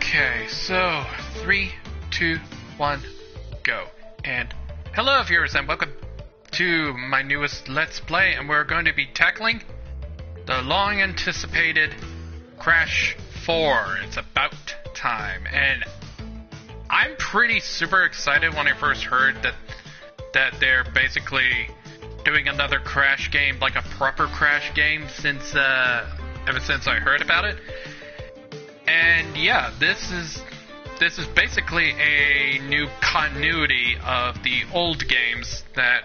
Okay, so 3, 2, 1, go. And hello viewers and welcome to my newest Let's Play, and we're going to be tackling the long anticipated Crash 4. It's about time. And I'm pretty super excited when I first heard that they're basically doing another Crash game, like a proper Crash game, ever since I heard about it. And yeah, this is basically a new continuity of the old games that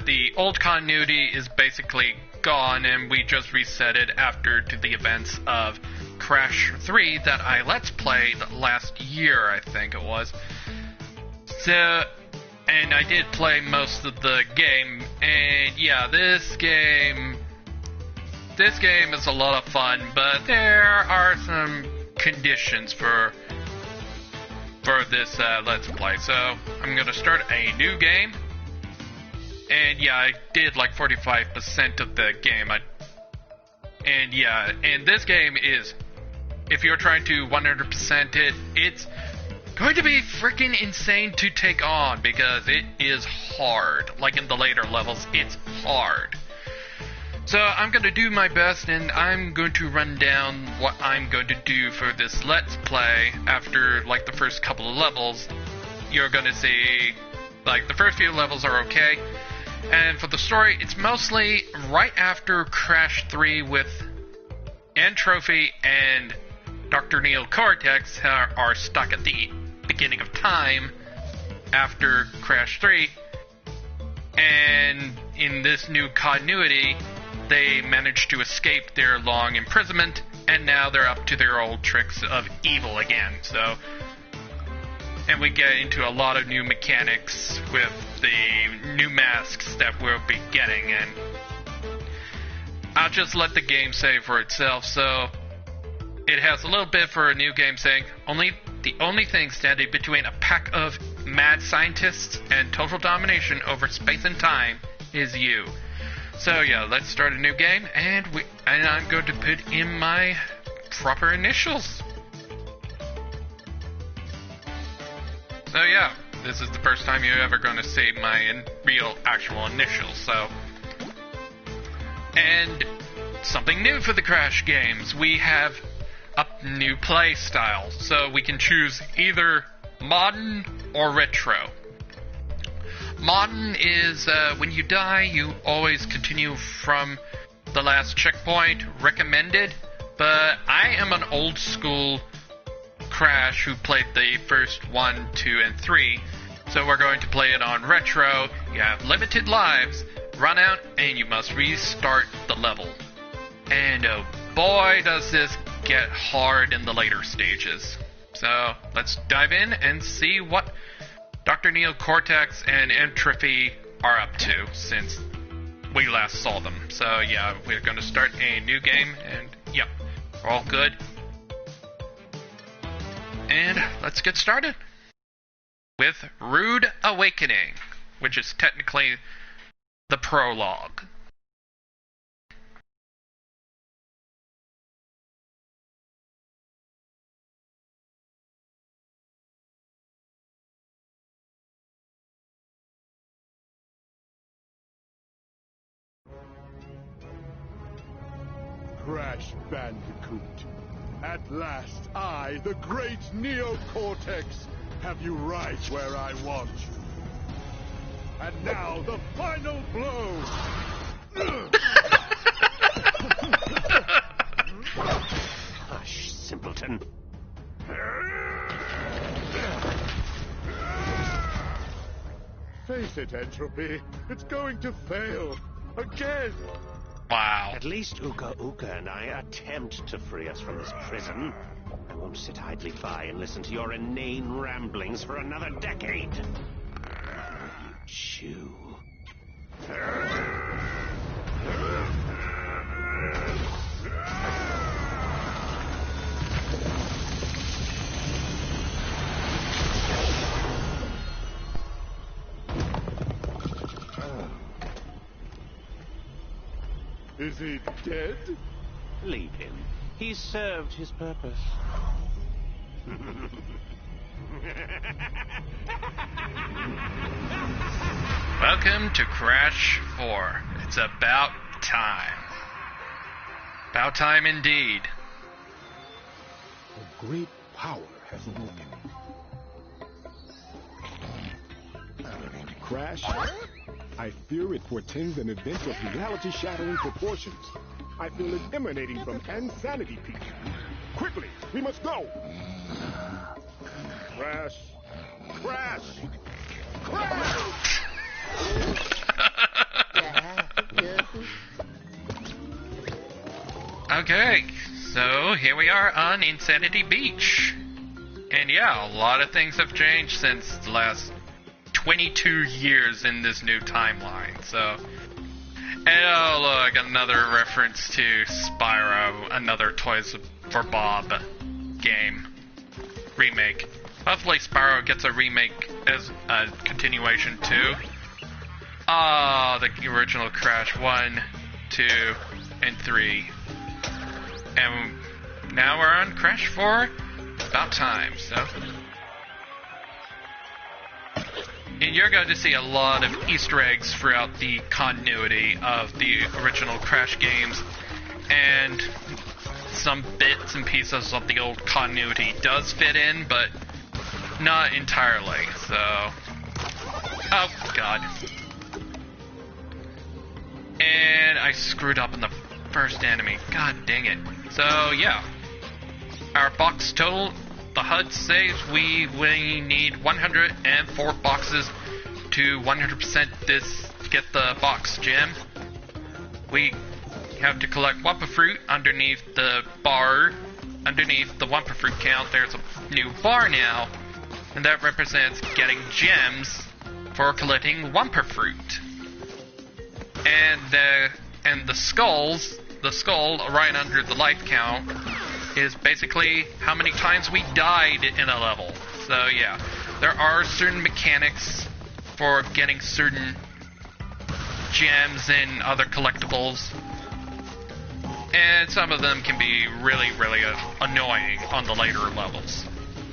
the old continuity is basically gone, and we just reset it after the events of Crash 3 that I Let's Played last year, I think it was. So, and I did play most of the game, and yeah, this game is a lot of fun, but there are some conditions for this Let's Play. So I'm gonna start a new game, and yeah, I did like 45% of the game. And this game is, if you're trying to 100% it, it's going to be freaking insane to take on because it is hard. Like in the later levels, it's hard. So I'm going to do my best, and I'm going to run down what I'm going to do for this Let's Play after, like, the first couple of levels. You're going to see, like, the first few levels are okay. And for the story, it's mostly right after Crash 3 with Trophy and Dr. Neil Cortex are stuck at the beginning of time after Crash 3. And in this new continuity, they managed to escape their long imprisonment, and now they're up to their old tricks of evil again. So, and we get into a lot of new mechanics with the new masks that we'll be getting, and I'll just let the game say for itself. So, it has a little bit for a new game saying, the only thing standing between a pack of mad scientists and total domination over space and time is you. So yeah, let's start a new game, and I'm going to put in my proper initials. So yeah, this is the first time you're ever going to see my real actual initials, so. And something new for the Crash games, we have a new play style, so we can choose either modern or retro. Modern is when you die, you always continue from the last checkpoint, recommended, but I am an old school Crash who played the first 1, 2, and 3, so we're going to play it on retro. You have limited lives, run out, and you must restart the level. And oh boy, does this get hard in the later stages. So let's dive in and see what Dr. Neil Cortex and Entropy are up to since we last saw them. So yeah, we're going to start a new game, and yeah, we're all good. And let's get started with Rude Awakening, which is technically the prologue. Crash Bandicoot. At last, I, the great Neo-Cortex, have you right where I want you. And now, the final blow! Hush, simpleton. Face it, Entropy. It's going to fail. Again! Wow. At least Uka Uka and I attempt to free us from this prison. I won't sit idly by and listen to your inane ramblings for another decade. Chew. Is he dead? Leave him. He's served his purpose. Welcome to Crash 4. It's about time. About time indeed. A great power has awoken. Crash, I fear it portends an event of reality-shattering proportions. I feel it emanating from Insanity Peak. Quickly, we must go! Crash! Crash! Crash! Okay, so here we are on Insanity Beach. And yeah, a lot of things have changed since the last 22 years in this new timeline, so... And oh look, another reference to Spyro, another Toys for Bob game. Remake. Hopefully Spyro gets a remake as a continuation too. Ah, the original Crash 1, 2, and 3. And now we're on Crash 4. About time, so... And you're going to see a lot of Easter eggs throughout the continuity of the original Crash games. And some bits and pieces of the old continuity does fit in, but not entirely, so... Oh, God. And I screwed up in the first enemy. God dang it. So, yeah. Our box total, the HUD says we need 104 boxes to 100% this, get the box gem. We have to collect Wumpa Fruit underneath the bar. Underneath the Wumpa Fruit count, there's a new bar now, and that represents getting gems for collecting Wumpa Fruit. And the skulls, the skull right under the life count, is basically how many times we died in a level. So yeah, there are certain mechanics for getting certain gems and other collectibles, and some of them can be really, really annoying on the later levels.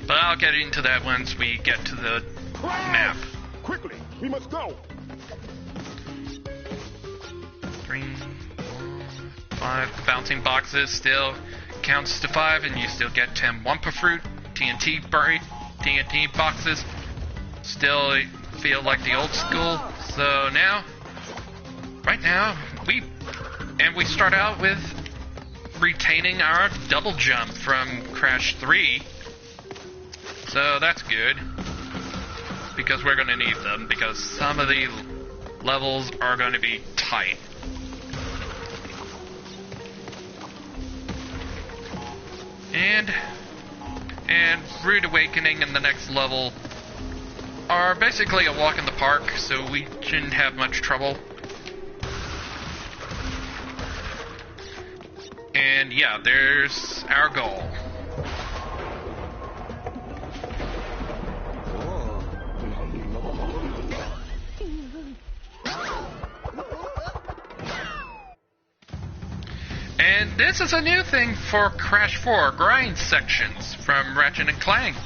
But I'll get into that once we get to the map. Quickly, we must go! 3, 4, 5. The bouncing boxes still counts to 5, and you still get 10 Wumpa Fruit. TNT boxes still feel like the old school. So now, right now, we start out with retaining our double jump from Crash 3. So that's good, because we're going to need them, because some of the levels are going to be tight. And Rude Awakening and the next level are basically a walk in the park, so we shouldn't have much trouble. And yeah, there's our goal. And this is a new thing for Crash 4, grind sections from Ratchet & Clank.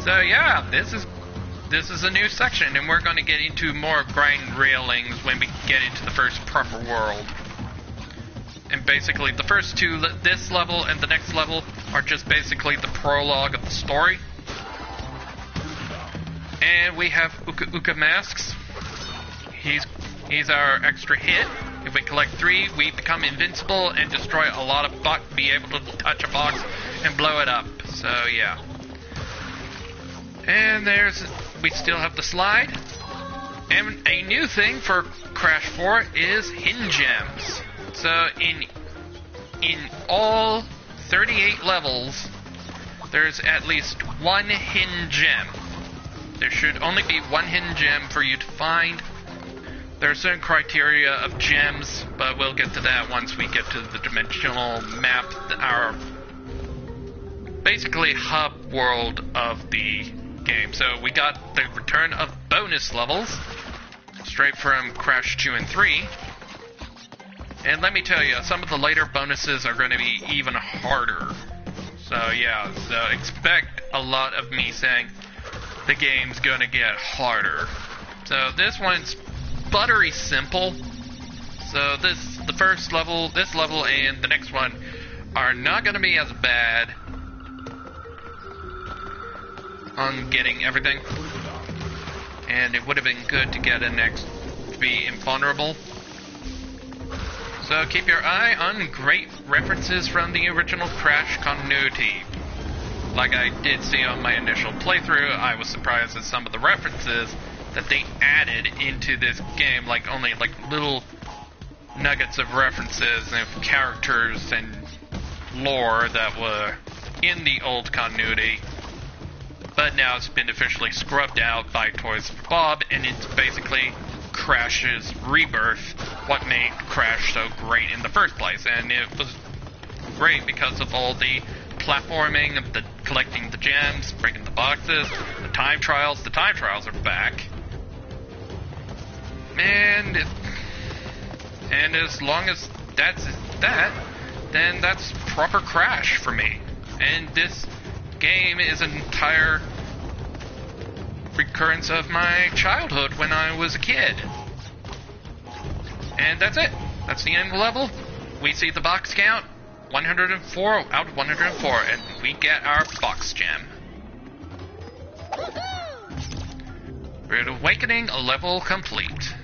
So yeah, this is a new section, and we're going to get into more grind railings when we get into the first proper world. And basically, the first two, this level and the next level, are just basically the prologue of the story. And we have Uka Uka masks. He's our extra hit. If we collect 3, we become invincible and destroy a lot of be able to touch a box and blow it up. So yeah. And we still have the slide. And a new thing for Crash 4 is hidden gems. So in all 38 levels, there's at least one hidden gem. There should only be one hidden gem for you to find. There are certain criteria of gems, but we'll get to that once we get to the dimensional map, our basically hub world of the game. So we got the return of bonus levels, straight from Crash 2 and 3. And let me tell you, some of the later bonuses are going to be even harder. So yeah, so expect a lot of me saying the game's gonna get harder. So this one's buttery simple. So the first level, this level, and the next one are not gonna be as bad on getting everything. And it would have been good to get an X to be invulnerable. So keep your eye on great references from the original Crash continuity. Like I did see on my initial playthrough, I was surprised at some of the references that they added into this game, like only like little nuggets of references and characters and lore that were in the old continuity. But now it's been officially scrubbed out by Toys for Bob, and it's basically Crash's rebirth, what made Crash so great in the first place. And it was great because of all the platforming, the collecting the gems, breaking the boxes, the time trials. The time trials are back. And as long as that's that, then that's proper Crash for me. And this game is an entire recurrence of my childhood when I was a kid. And that's it. That's the end level. We see the box count, 104 out of 104, and we get our box gem. Rude Awakening level complete.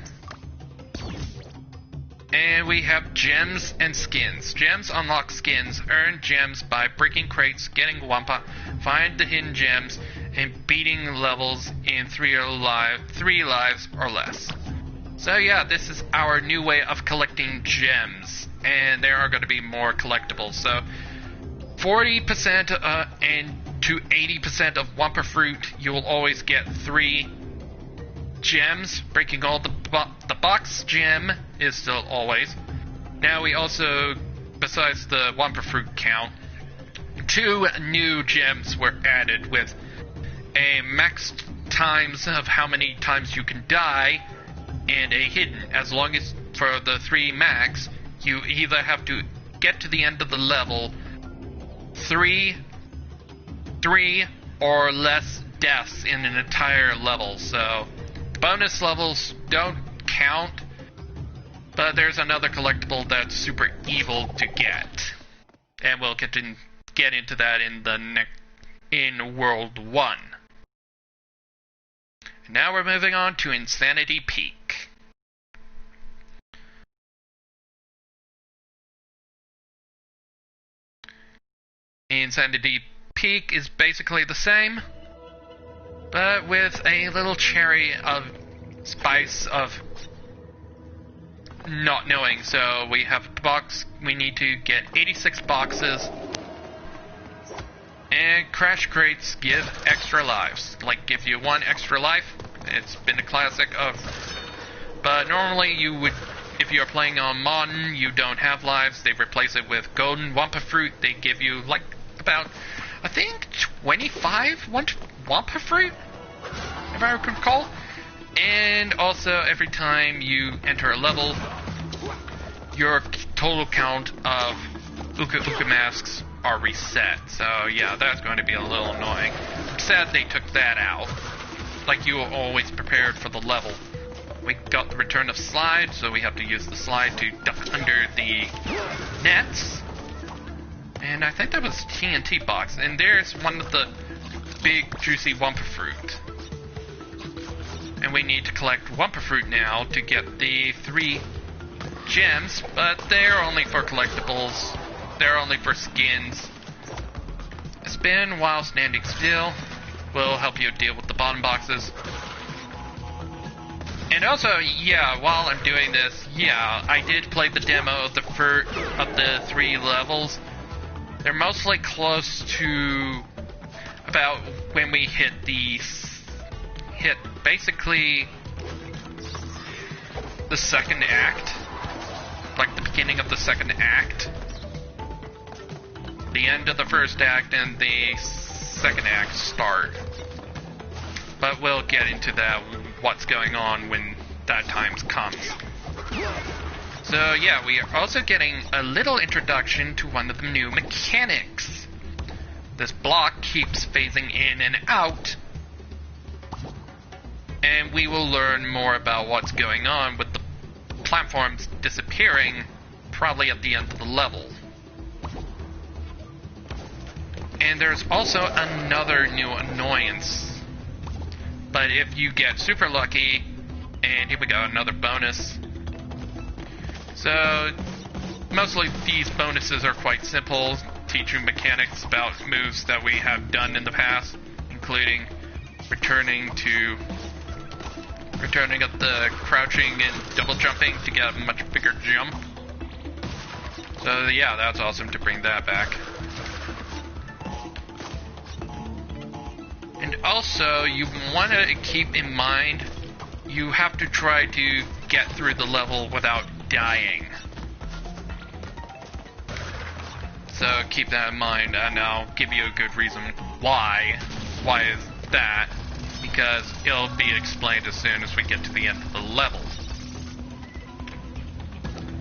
And we have gems and skins. Gems unlock skins. Earn gems by breaking crates, getting Wampa, find the hidden gems, and beating levels in 3 lives or less. So yeah, this is our new way of collecting gems. And there are going to be more collectibles. So 40% and to 80% of Wampa fruit, you will always get 3 gems. Breaking all the box gem is still always. Now we also, besides the Wampa fruit count, 2 new gems were added with a max times of how many times you can die and a hidden. As long as for the 3 max, you either have to get to the end of the level 3 or less deaths in an entire level. So bonus levels don't count, but there's another collectible that's super evil to get, and we'll get into that in World 1. Now we're moving on to Insanity Peak. Insanity Peak is basically the same, but with a little cherry of spice of not knowing. So we have a box, we need to get 86 boxes, and Crash Crates give extra lives, like give you 1 extra life. It's been a classic of, but normally you would, if you're playing on modern, you don't have lives. They replace it with golden Wampa fruit. They give you like about, I think, 25 Wampa fruit, if I recall. And also, every time you enter a level, your total count of Uka Uka masks are reset. So yeah, that's going to be a little annoying. I'm sad they took that out. Like, you were always prepared for the level. We got the return of slide, so we have to use the slide to duck under the nets. And I think that was TNT box. And there's one of the big juicy Wampa fruit. And we need to collect Wampa fruit now to get the 3 gems, but they're only for collectibles. They're only for skins. A spin while standing still will help you deal with the bottom boxes. And also, yeah, while I'm doing this, yeah, I did play the demo of the 3 levels. They're mostly close to about when we hit basically the second act, like the beginning of the second act, the end of the first act and the second act start. But we'll get into that, what's going on when that time comes. So yeah, we are also getting a little introduction to one of the new mechanics. This block keeps phasing in and out, and we will learn more about what's going on with the platforms disappearing probably at the end of the level. And there's also another new annoyance. But if you get super lucky, and here we go, another bonus. So, mostly these bonuses are quite simple, teach you mechanics about moves that we have done in the past, including returning at the crouching and double jumping to get a much bigger jump. So yeah, that's awesome to bring that back. And also, you want to keep in mind, you have to try to get through the level without dying. So keep that in mind, and I'll give you a good reason why. Why is that? Because it'll be explained as soon as we get to the end of the level.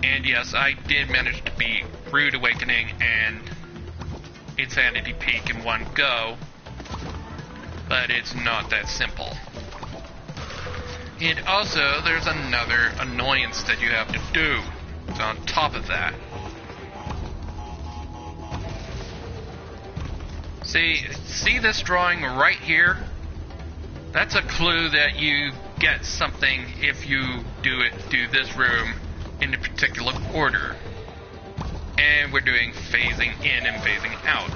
And yes, I did manage to beat Rude Awakening and Insanity Peak in one go, but it's not that simple. And also, there's another annoyance that you have to do. So on top of that. See this drawing right here? That's a clue that you get something if you do this room in a particular order. And we're doing phasing in and phasing out.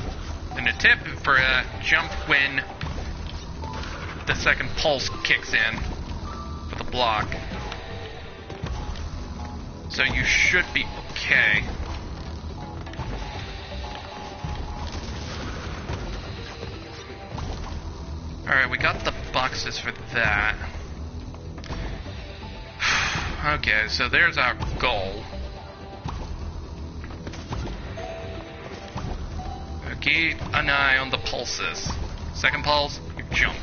And a tip for a jump when the second pulse kicks in with a block. So you should be okay. Alright, we got the boxes for that. Okay, so there's our goal. Keep an eye on the pulses. Second pulse, you jump.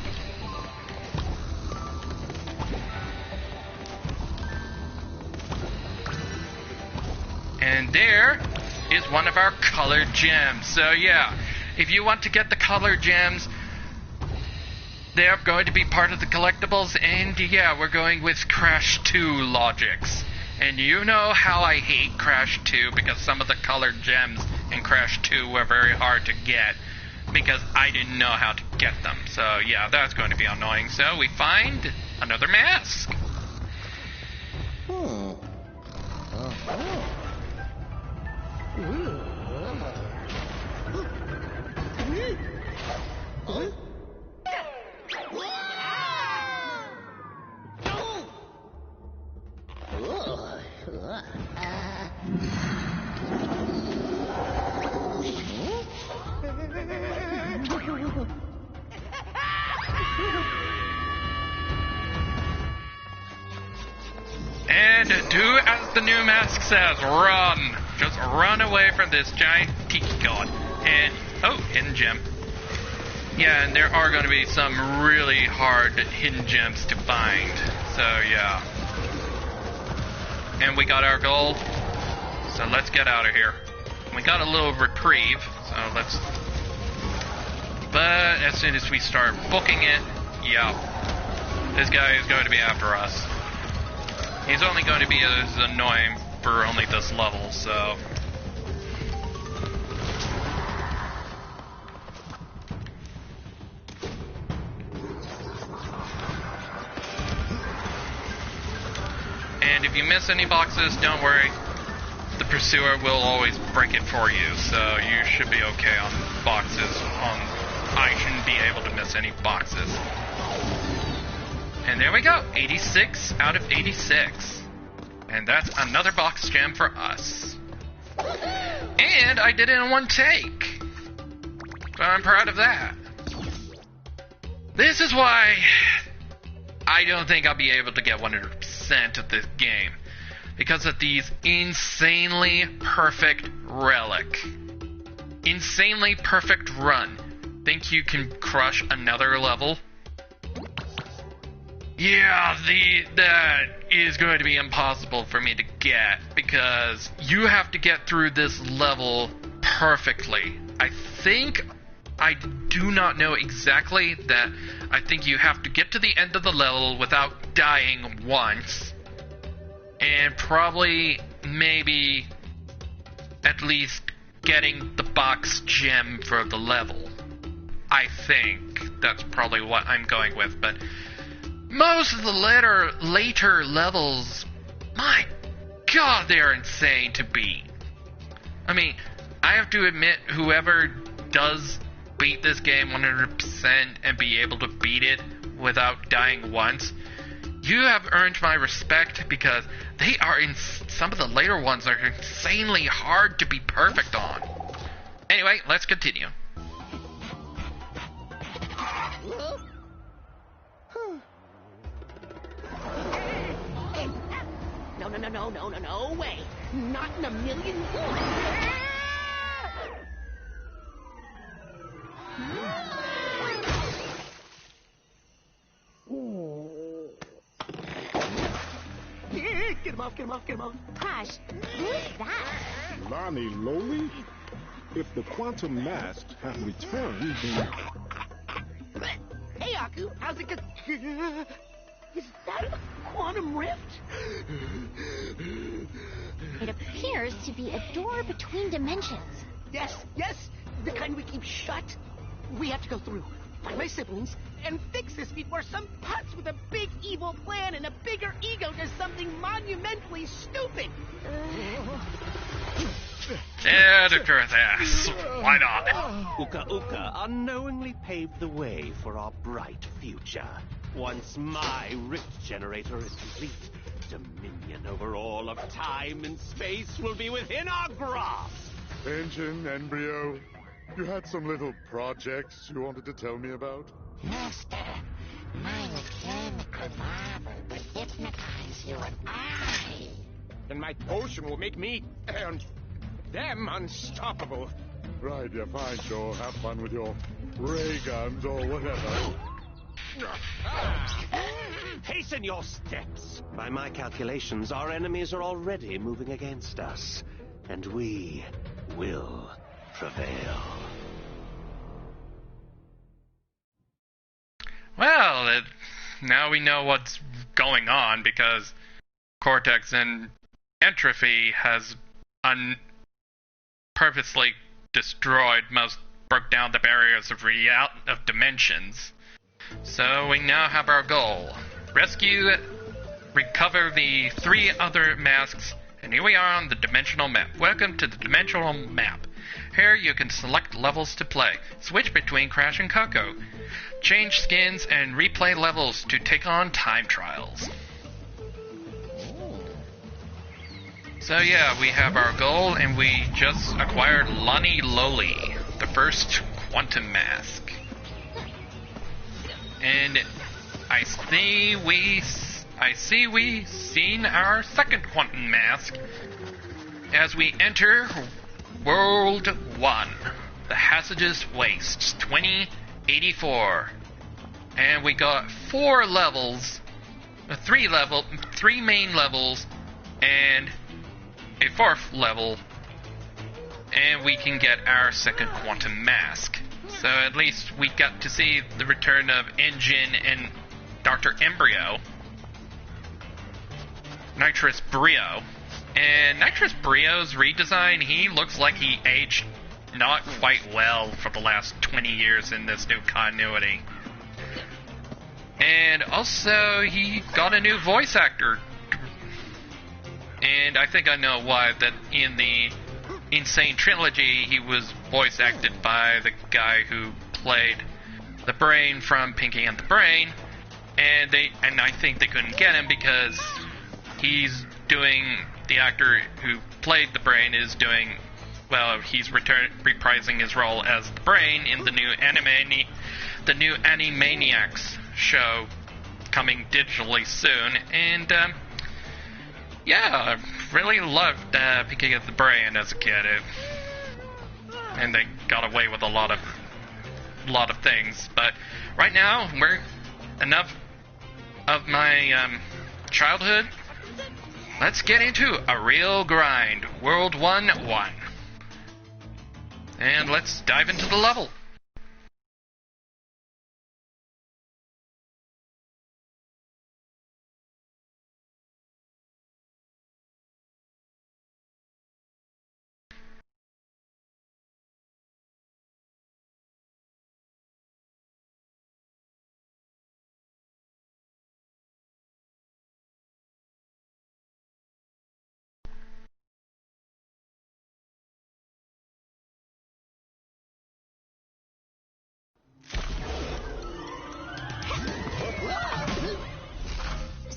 And there is one of our colored gems. So yeah, if you want to get the colored gems, they're going to be part of the collectibles, and yeah, we're going with Crash 2 logics. And you know how I hate Crash 2 because some of the colored gems in Crash 2 were very hard to get because I didn't know how to get them. So yeah, that's going to be annoying. So we find another mask. And do as the new mask says, run! Just run away from this giant tiki god. And, oh, hidden gem. Yeah, and there are going to be some really hard hidden gems to find. So, yeah. And we got our goal. So let's get out of here. We got a little reprieve, so let's... But as soon as we start booking it, yeah, this guy is going to be after us. He's only going to be as annoying for only this level, so... And if you miss any boxes, don't worry. The pursuer will always break it for you, so you should be okay on boxes. I shouldn't be able to miss any boxes. And there we go, 86 out of 86. And that's another box gem for us. And I did it in one take. So I'm proud of that. This is why I don't think I'll be able to get 100% of this game. Because of these insanely perfect relic. Insanely perfect run. Think you can crush another level? Yeah, that is going to be impossible for me to get, because you have to get through this level perfectly. I think I do not know exactly that. I think you have to get to the end of the level without dying once. And probably, maybe, at least getting the box gem for the level. I think that's probably what I'm going with, but most of the later levels, my god, they're insane to beat. I mean, I have to admit, whoever does beat this game 100% and be able to beat it without dying once, you have earned my respect, because they are some of the later ones are insanely hard to be perfect on. Anyway, let's continue. No way. Not in a million years. Get him off. Gosh, who's that? Lonnie Lowly? If the quantum masks have returned, then... Hey, Aku, how's it go? Is that a quantum rift? It appears to be a door between dimensions. Yes, the kind we keep shut. We have to go through, find my siblings, and fix this before some putz with a big evil plan and a bigger ego does something monumentally stupid. Yeah, Dr. Ass. Why not? Uka Uka unknowingly paved the way for our bright future. Once my rift generator is complete, dominion over all of time and space will be within our grasp. Engine, Embryo, you had some little projects you wanted to tell me about? Master, my mechanical marvel will hypnotize you and I. And my potion will make me and them unstoppable. Right, yeah, fine, sure. Have fun with your ray guns or whatever. Hasten your steps. By my calculations, our enemies are already moving against us, and we will prevail. Well, now we know what's going on, because Cortex and Entropy has purposely broke down the barriers of dimensions. So we now have our goal. Recover the 3 other masks, and here we are on the dimensional map. Welcome to the dimensional map. Here you can select levels to play, switch between Crash and Coco, change skins, and replay levels to take on time trials. So yeah, we have our goal, and we just acquired Lonnie Lowly, the first quantum mask. And I see we seen our second quantum mask as we enter World 1, the Hazardous Wastes 2084. And we got 4 levels, 3 main levels, and a 4th level, and we can get our second quantum mask. So at least we got to see the return of Engine and Dr. Embryo. Nitrous Brio. And Nitrous Brio's redesign, he looks like he aged not quite well for the last 20 years in this new continuity. And also, he got a new voice actor. And I think I know why, that in the Insane Trilogy, he was voice acted by the guy who played the Brain from Pinky and the Brain, and I think they couldn't get him because the actor who played the Brain is he's reprising his role as the Brain in the new Animaniacs show coming digitally soon, and yeah, I really loved Pinky and the Brain as a kid, and they got away with a lot of things. But right now, we're enough of my childhood. Let's get into a real grind, World 1-1, and let's dive into the level.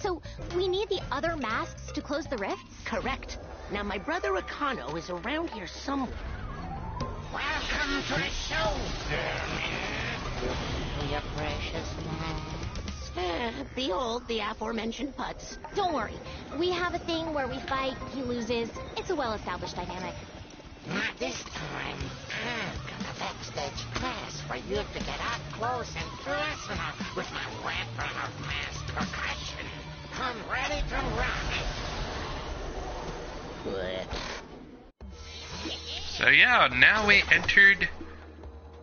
So we need the other masks to close the rifts? Correct. Now, my brother Akano is around here somewhere. Welcome to the show, your precious masks. Behold the aforementioned putts. Don't worry. We have a thing where we fight, he loses. It's a well-established dynamic. Not this time. I've got a backstage pass for you to get up close and personal with my weapon of mass percussion. I'm ready to rock. So yeah, now we entered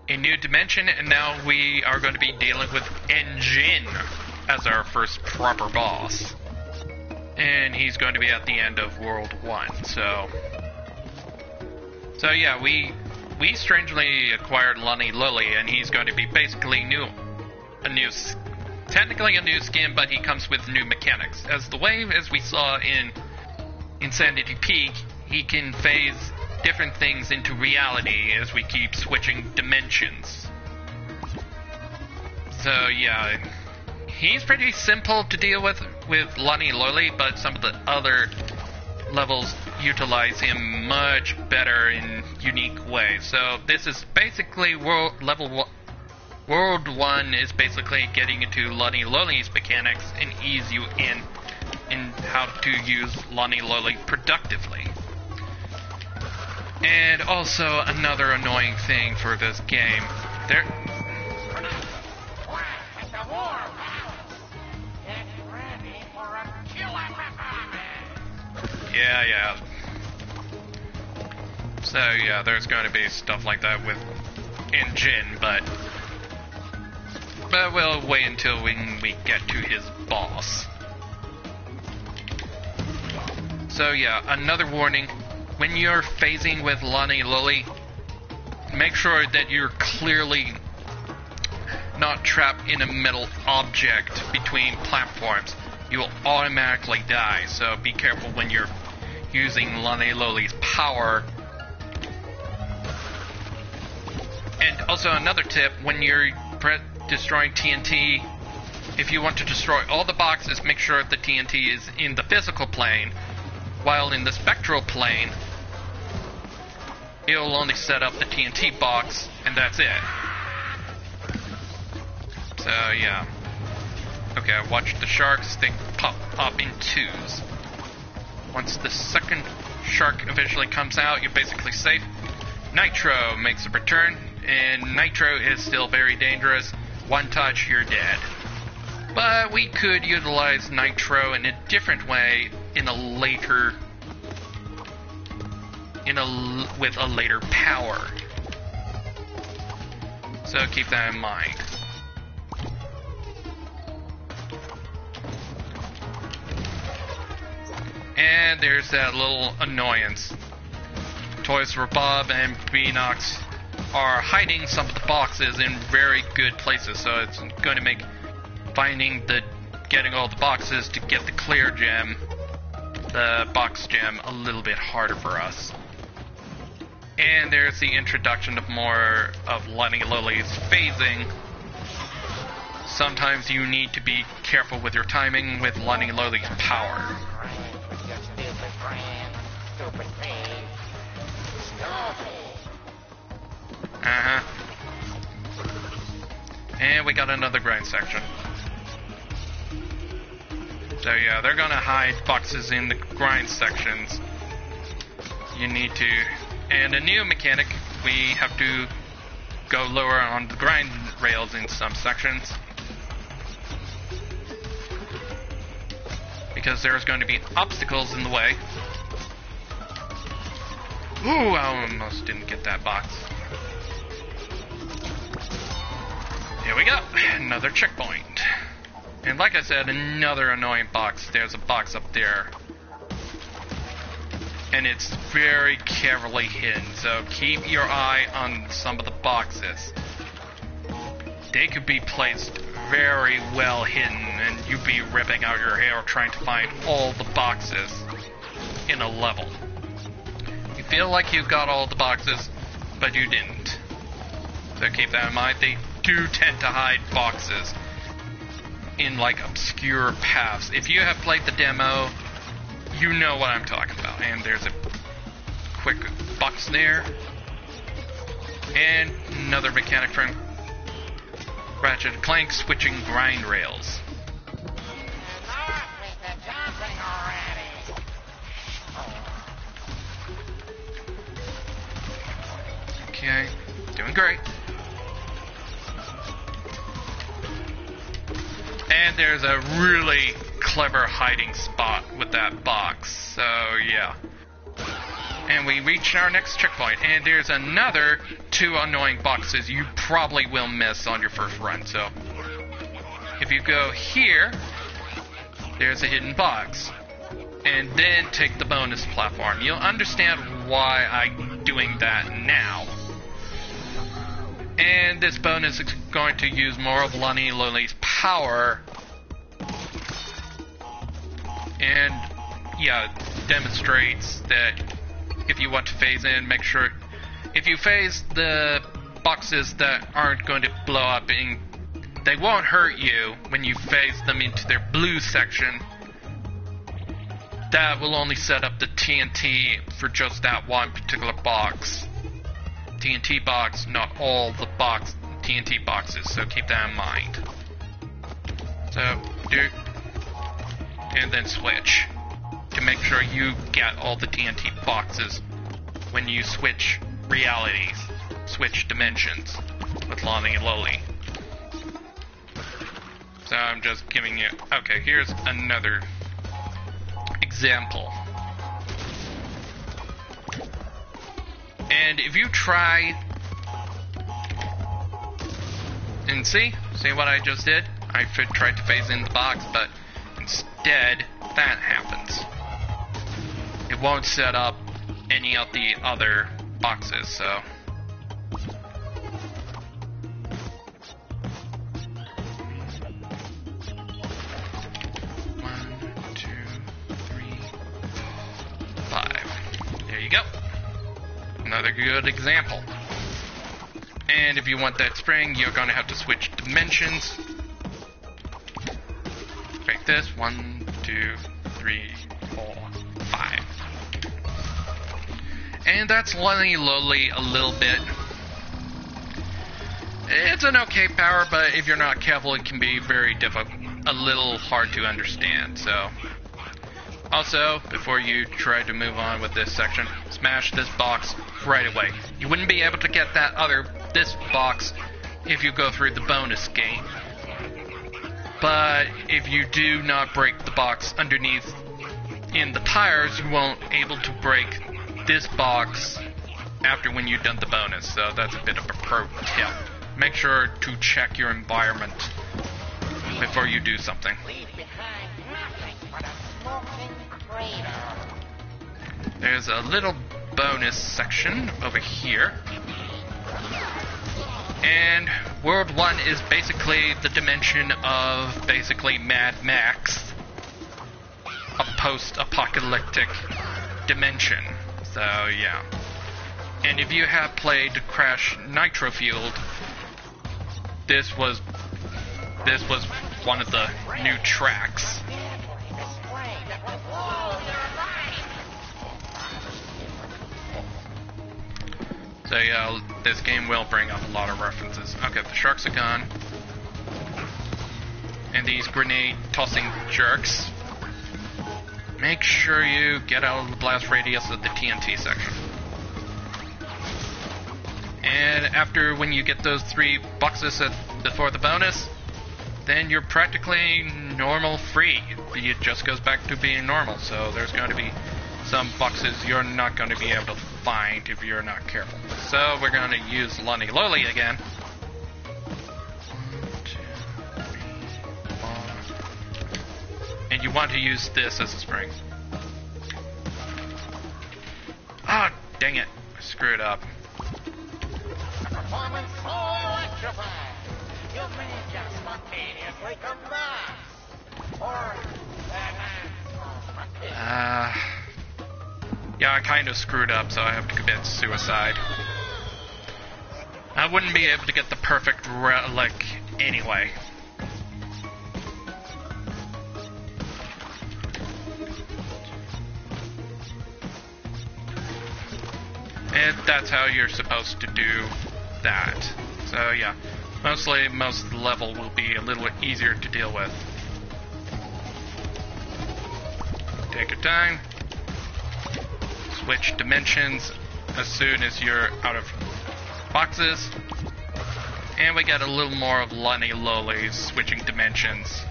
a new dimension, and now we are going to be dealing with Engine as our first proper boss. And he's going to be at the end of World 1, So yeah, we strangely acquired Lonnie Lily, and he's going to be basically technically a new skin, but he comes with new mechanics. As we saw in Insanity Peak, he can phase different things into reality as we keep switching dimensions. So yeah, he's pretty simple to deal with Lonnie Lily, but some of the other levels utilize him much better in unique ways. So this is basically World 1 is basically getting into Lonnie Lily's mechanics and ease you in how to use Lonnie Lily productively. And also another annoying thing for this game, Yeah. So yeah, there's going to be stuff like that with Engine, but we'll wait until we get to his boss. So yeah, another warning, when you're phasing with Lonnie Lily, make sure that you're clearly not trapped in a metal object between platforms. You will automatically die, so be careful when you're using Lonnie Lily's power. And also another tip, when you're destroying TNT, if you want to destroy all the boxes, make sure the TNT is in the physical plane, while in the spectral plane, it'll only set up the TNT box, and that's it. So yeah. Okay, watch the sharks, they pop up in twos. Once the second shark eventually comes out, you're basically safe. Nitro makes a return, and Nitro is still very dangerous. One touch, you're dead. But we could utilize Nitro in a different way with a later power. So keep that in mind. And there's that little annoyance. Toys for Bob and Beanox are hiding some of the boxes in very good places, so it's going to make getting all the boxes to get the clear gem, the box gem, a little bit harder for us. And there's the introduction of more of Lonnie Lily's phasing. Sometimes you need to be careful with your timing with Lonnie Lily's power. And we got another grind section. So yeah, they're gonna hide boxes in the grind sections. You need to... And a new mechanic, we have to go lower on the grind rails in some sections. Because there's going to be obstacles in the way. Ooh, I almost didn't get that box. Here we go, another checkpoint. And like I said, another annoying box. There's a box up there. And it's very carefully hidden, so keep your eye on some of the boxes. They could be placed very well hidden, and you'd be ripping out your hair trying to find all the boxes in a level. You feel like you've got all the boxes, but you didn't. So keep that in mind. They do tend to hide boxes. in like obscure paths. If you have played the demo, you know what I'm talking about. And there's a quick box there. And another mechanic from Ratchet and Clank switching grind rails. Enough with the jumping already. Okay, doing great. And there's a really clever hiding spot with that box, so yeah. And we reached our next checkpoint, and there's another 2 annoying boxes you probably will miss on your first run, so. If you go here, there's a hidden box. And then take the bonus platform. You'll understand why I'm doing that now. And this bonus is going to use more of Lonnie Loli's power. And yeah, demonstrates that if you want to phase in, make sure if you phase the boxes that aren't going to blow up, they won't hurt you when you phase them into their blue section. That will only set up the TNT for just that one particular box. TNT box, not all the TNT boxes, so keep that in mind. So, and then switch to make sure you get all the TNT boxes when you switch realities, switch dimensions with Lonnie and Loli. So I'm just giving you, okay, here's another example. And if you try and see what I just did? I tried to phase in the box, but instead that happens. It won't set up any of the other boxes, so. Another good example. And if you want that spring, you're going to have to switch dimensions. Like this. 1, 2, 3, 4, 5. And that's Lonnie Loli a little bit. It's an okay power, but if you're not careful, it can be very difficult, a little hard to understand, so. Also, before you try to move on with this section, smash this box right away. You wouldn't be able to get this box if you go through the bonus gate. But if you do not break the box underneath in the tires, you won't able to break this box after when you've done the bonus. So that's a bit of a pro tip. Make sure to check your environment before you do something. There's a little bonus section over here. And World 1 is basically the dimension of basically Mad Max. A post-apocalyptic dimension. So, yeah. And if you have played Crash Nitro Fueled, this was one of the new tracks. So yeah, this game will bring up a lot of references. Okay, the sharks are gone. And these grenade tossing jerks. Make sure you get out of the blast radius of the TNT section. And after when you get those 3 boxes before the bonus, then you're practically normal free. It just goes back to being normal, so there's going to be some boxes you're not going to be able to find if you're not careful. So we're going to use Lonnie Loli again. 1, 2, 3, 4. And you want to use this as a spring. Ah, dang it. I screwed up. Performance so electrifying. You may just spontaneously come back. Or yeah, I kind of screwed up, so I have to commit suicide. I wouldn't be able to get the perfect relic anyway. And that's how you're supposed to do that. So yeah, most of the level will be a little easier to deal with. Take your time. Switch dimensions as soon as you're out of boxes. And we got a little more of Lonnie Lollies switching dimensions.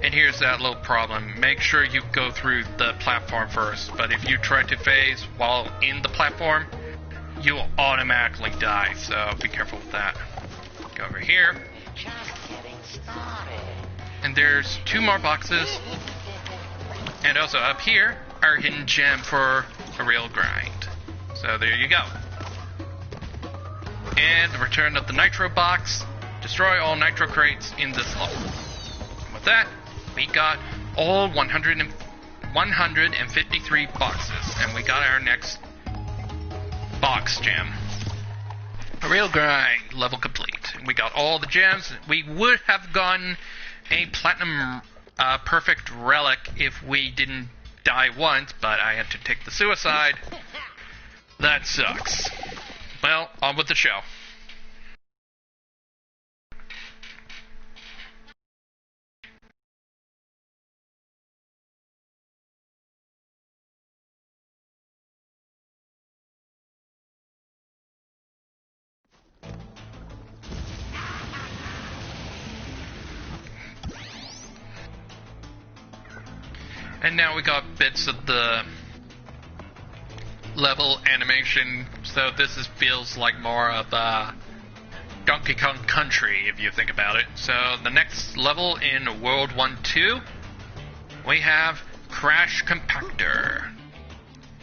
And here's that little problem. Make sure you go through the platform first, but if you try to phase while in the platform, you'll automatically die, so be careful with that. Go over here. Just getting started. And there's 2 more boxes. And also up here, our hidden gem for a real grind. So there you go. And the return of the nitro box. Destroy all nitro crates in this level. And with that, we got all 153 boxes. And we got our next box gem. A real grind, level complete. We got all the gems. We would have gotten a platinum perfect relic if we didn't die once, but I had to take the suicide. That sucks. Well, on with the show. And now we got bits of the level animation, so this feels like more of a Donkey Kong Country, if you think about it. So the next level in World 1-2, we have Crash Compactor.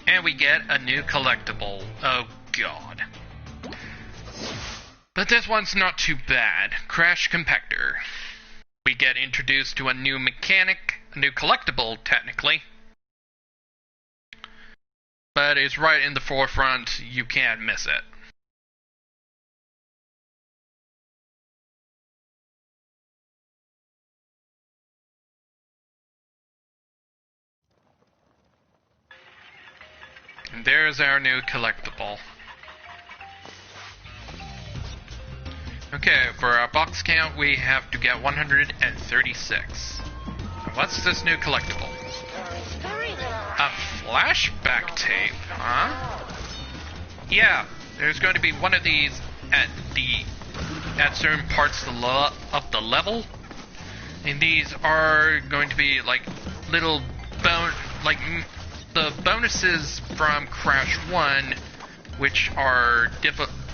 And we get a new collectible. Oh god. But this one's not too bad. Crash Compactor. We get introduced to a new mechanic, a new collectible, technically. But it's right in the forefront, you can't miss it. And there's our new collectible. Okay, for our box count, we have to get 136. And what's this new collectible? A flashback tape, huh? Yeah, there's going to be one of these at certain parts of the level. And these are going to be like little the bonuses from Crash 1, which are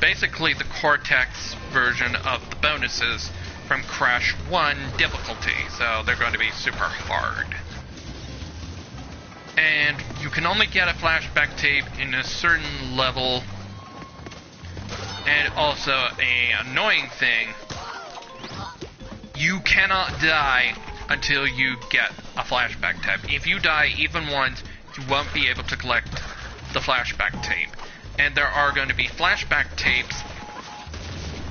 basically the Cortex version of the bonuses from Crash 1 difficulty, so they're going to be super hard. And you can only get a flashback tape in a certain level, and also an annoying thing, you cannot die until you get a flashback tape. If you die even once, you won't be able to collect the flashback tape. And there are going to be flashback tapes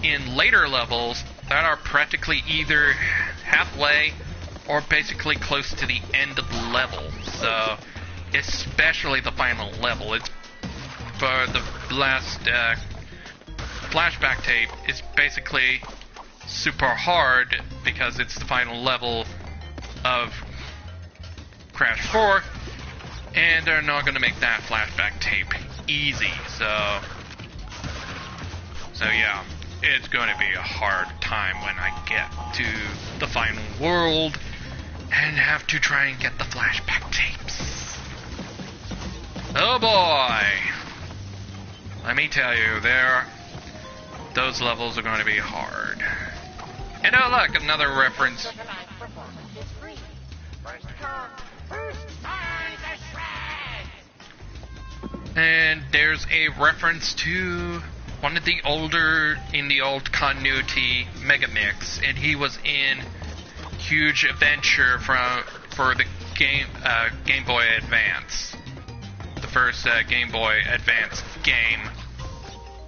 in later levels that are practically either halfway or basically close to the end of the level. So, especially the final level. It's for the last flashback tape is basically super hard because it's the final level of Crash 4, and they're not going to make that flashback tape easy. So yeah, it's going to be a hard time when I get to the final world and have to try and get the flashback tapes. Oh boy! Let me tell you, those levels are going to be hard. And oh look, another reference. And there's a reference to one of the in the old continuity Megamix, and he was in Huge Adventure for the Game Boy Advance, the first Game Boy Advance game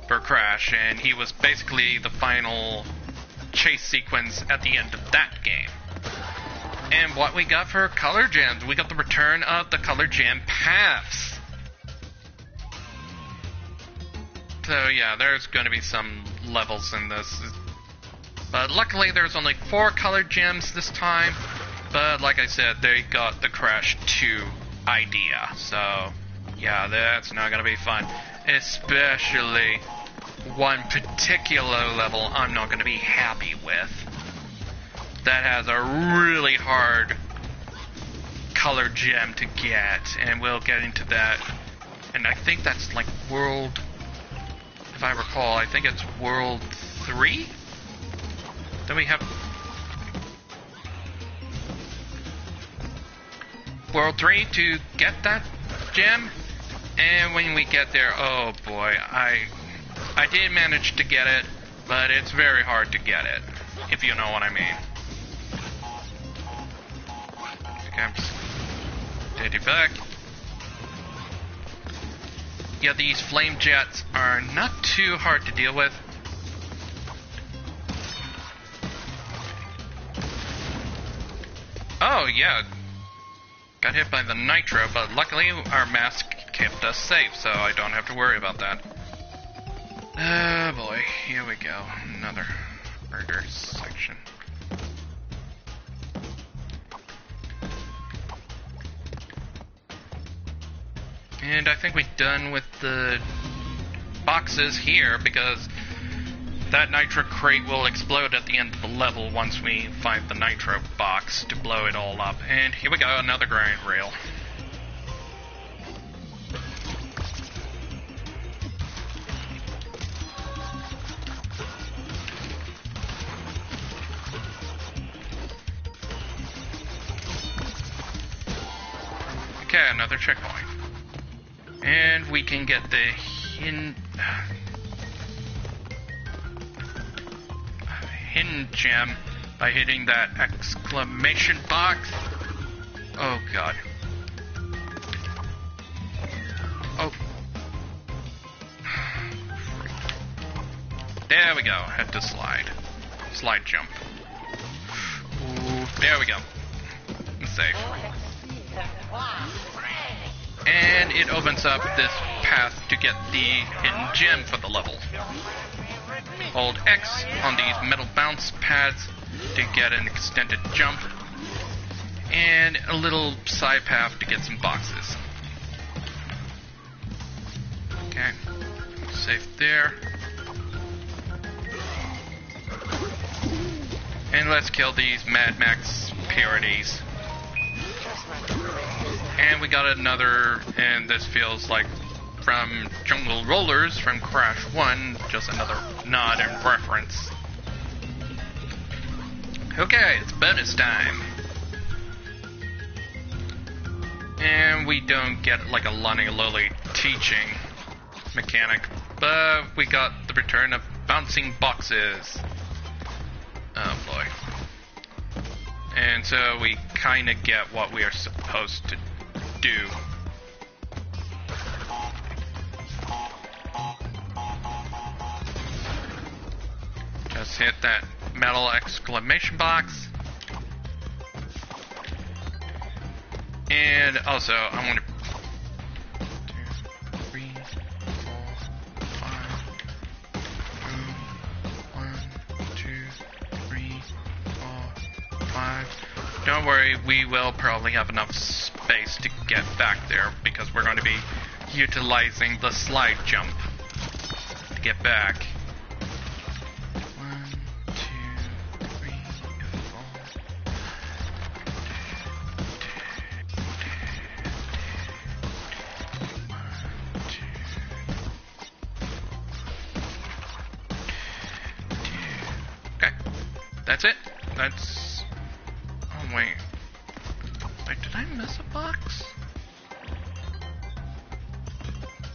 for Crash, and he was basically the final chase sequence at the end of that game. And what we got for color gems, we got the return of the color gem paths. So yeah, there's going to be some levels in this. But luckily there's only 4 colored gems this time. But like I said, they got the Crash 2 idea. So yeah, that's not going to be fun. Especially one particular level I'm not going to be happy with. That has a really hard color gem to get, and we'll get into that. And I think that's like World, if I recall, I think it's World 3? Then we have World 3 to get that gem. And when we get there, oh boy, I did manage to get it, but it's very hard to get it, if you know what I mean. Take it back. Yeah, these flame jets are not too hard to deal with. Oh yeah, got hit by the nitro, but luckily our mask kept us safe, so I don't have to worry about that. Oh boy, here we go, another murder section. And I think we're done with the boxes here, because that nitro crate will explode at the end of the level once we find the nitro box to blow it all up. And here we go, another grind rail. Okay, another checkpoint. And we can get the hidden gem by hitting that exclamation box. Oh god. Oh. There we go. Had to slide. Slide jump. Ooh, there we go. Safe. And it opens up this path to get the hidden gem for the level. Hold X on these metal bounce pads to get an extended jump. And a little side path to get some boxes. Okay. Safe there. And let's kill these Mad Max parodies. And we got another, and this feels like from Jungle Rollers from Crash 1, just another nod and reference. Okay, it's bonus time. And we don't get like a Lonnie Lolly teaching mechanic, but we got the return of bouncing boxes. Oh boy. And so we kind of get what we are supposed to do. Just hit that metal exclamation box. And also, I want to 2, 3, 4, 5. 1, 2, 3, 4, 5. Don't worry, we will probably have enough space to get back there because we're going to be utilizing the slide jump to get back. 1, 2, 3, 4. Okay, that's it. That's. Oh wait. Wait, did I miss a box?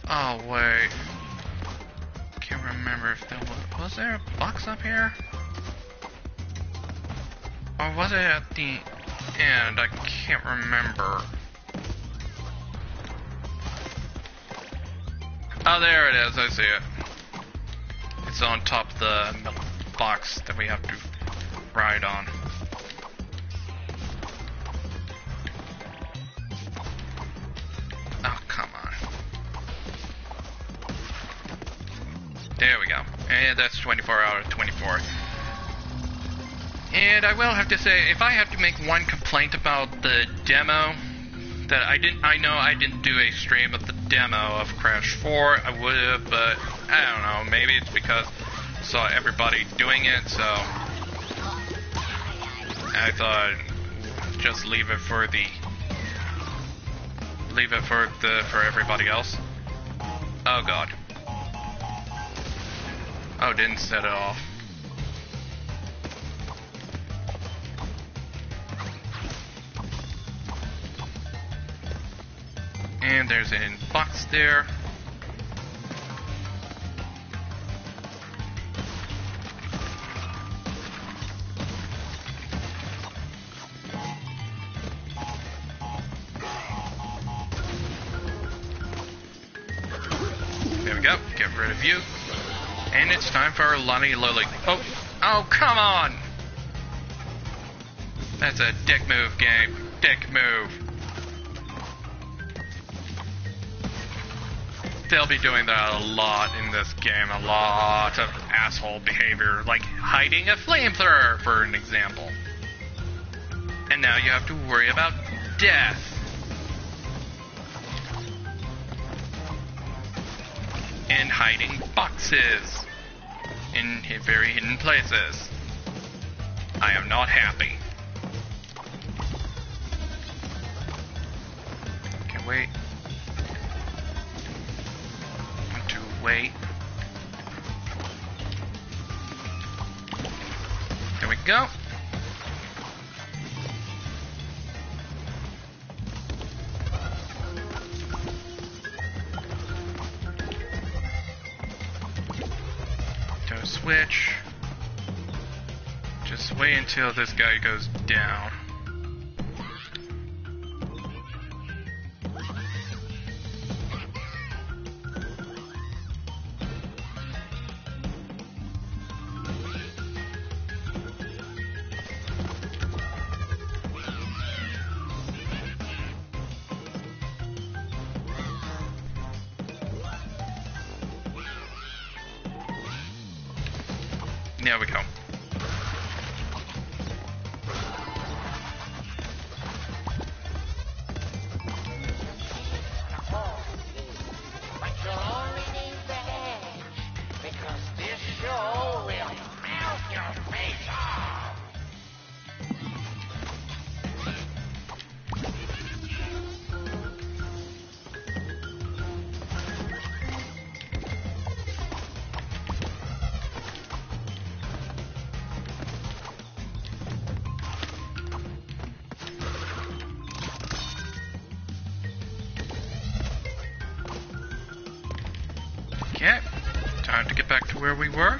Oh wait. Can't remember if there was there a box up here? Or was it at the end? I can't remember. Oh, there it is. I see it. It's on top of the box that we have to ride on. Oh, come on. There we go. And that's 24 out of 24. And I will have to say, if I have to make one complaint about the demo, that I know I didn't do a stream of the demo of Crash 4, I would have, but I don't know, maybe it's because I saw everybody doing it, so I thought just leave it for everybody else. Oh god. Oh, didn't set it off. And there's an box there. There we go. Get rid of you. And it's time for Lonnie Lily. Oh, come on! That's a dick move, game. Dick move. They'll be doing that a lot in this game. A lot of asshole behavior, like hiding a flamethrower, for an example. And now you have to worry about death. And hiding boxes in very hidden places. I am not happy. Okay, wait. Wait. There we go. Don't switch. Just wait until this guy goes down. There we go. But you'll only need the edge, because this show will melt your face off. Okay, time to get back to where we were.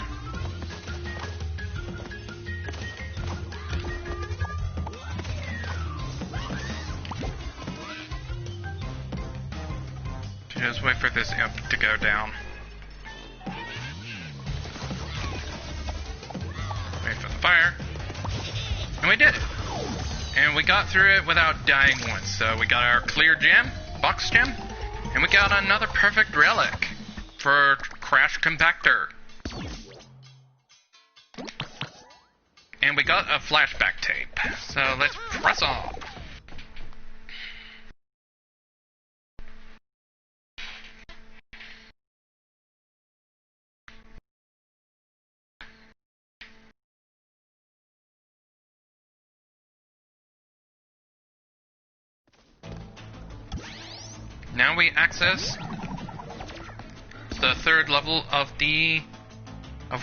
Just wait for this imp to go down. Wait for the fire. And we did it! And we got through it without dying once. So we got our clear gem, box gem, and we got another perfect relic for Crash Compactor. And we got a flashback tape. So let's press on. Now we access the third level of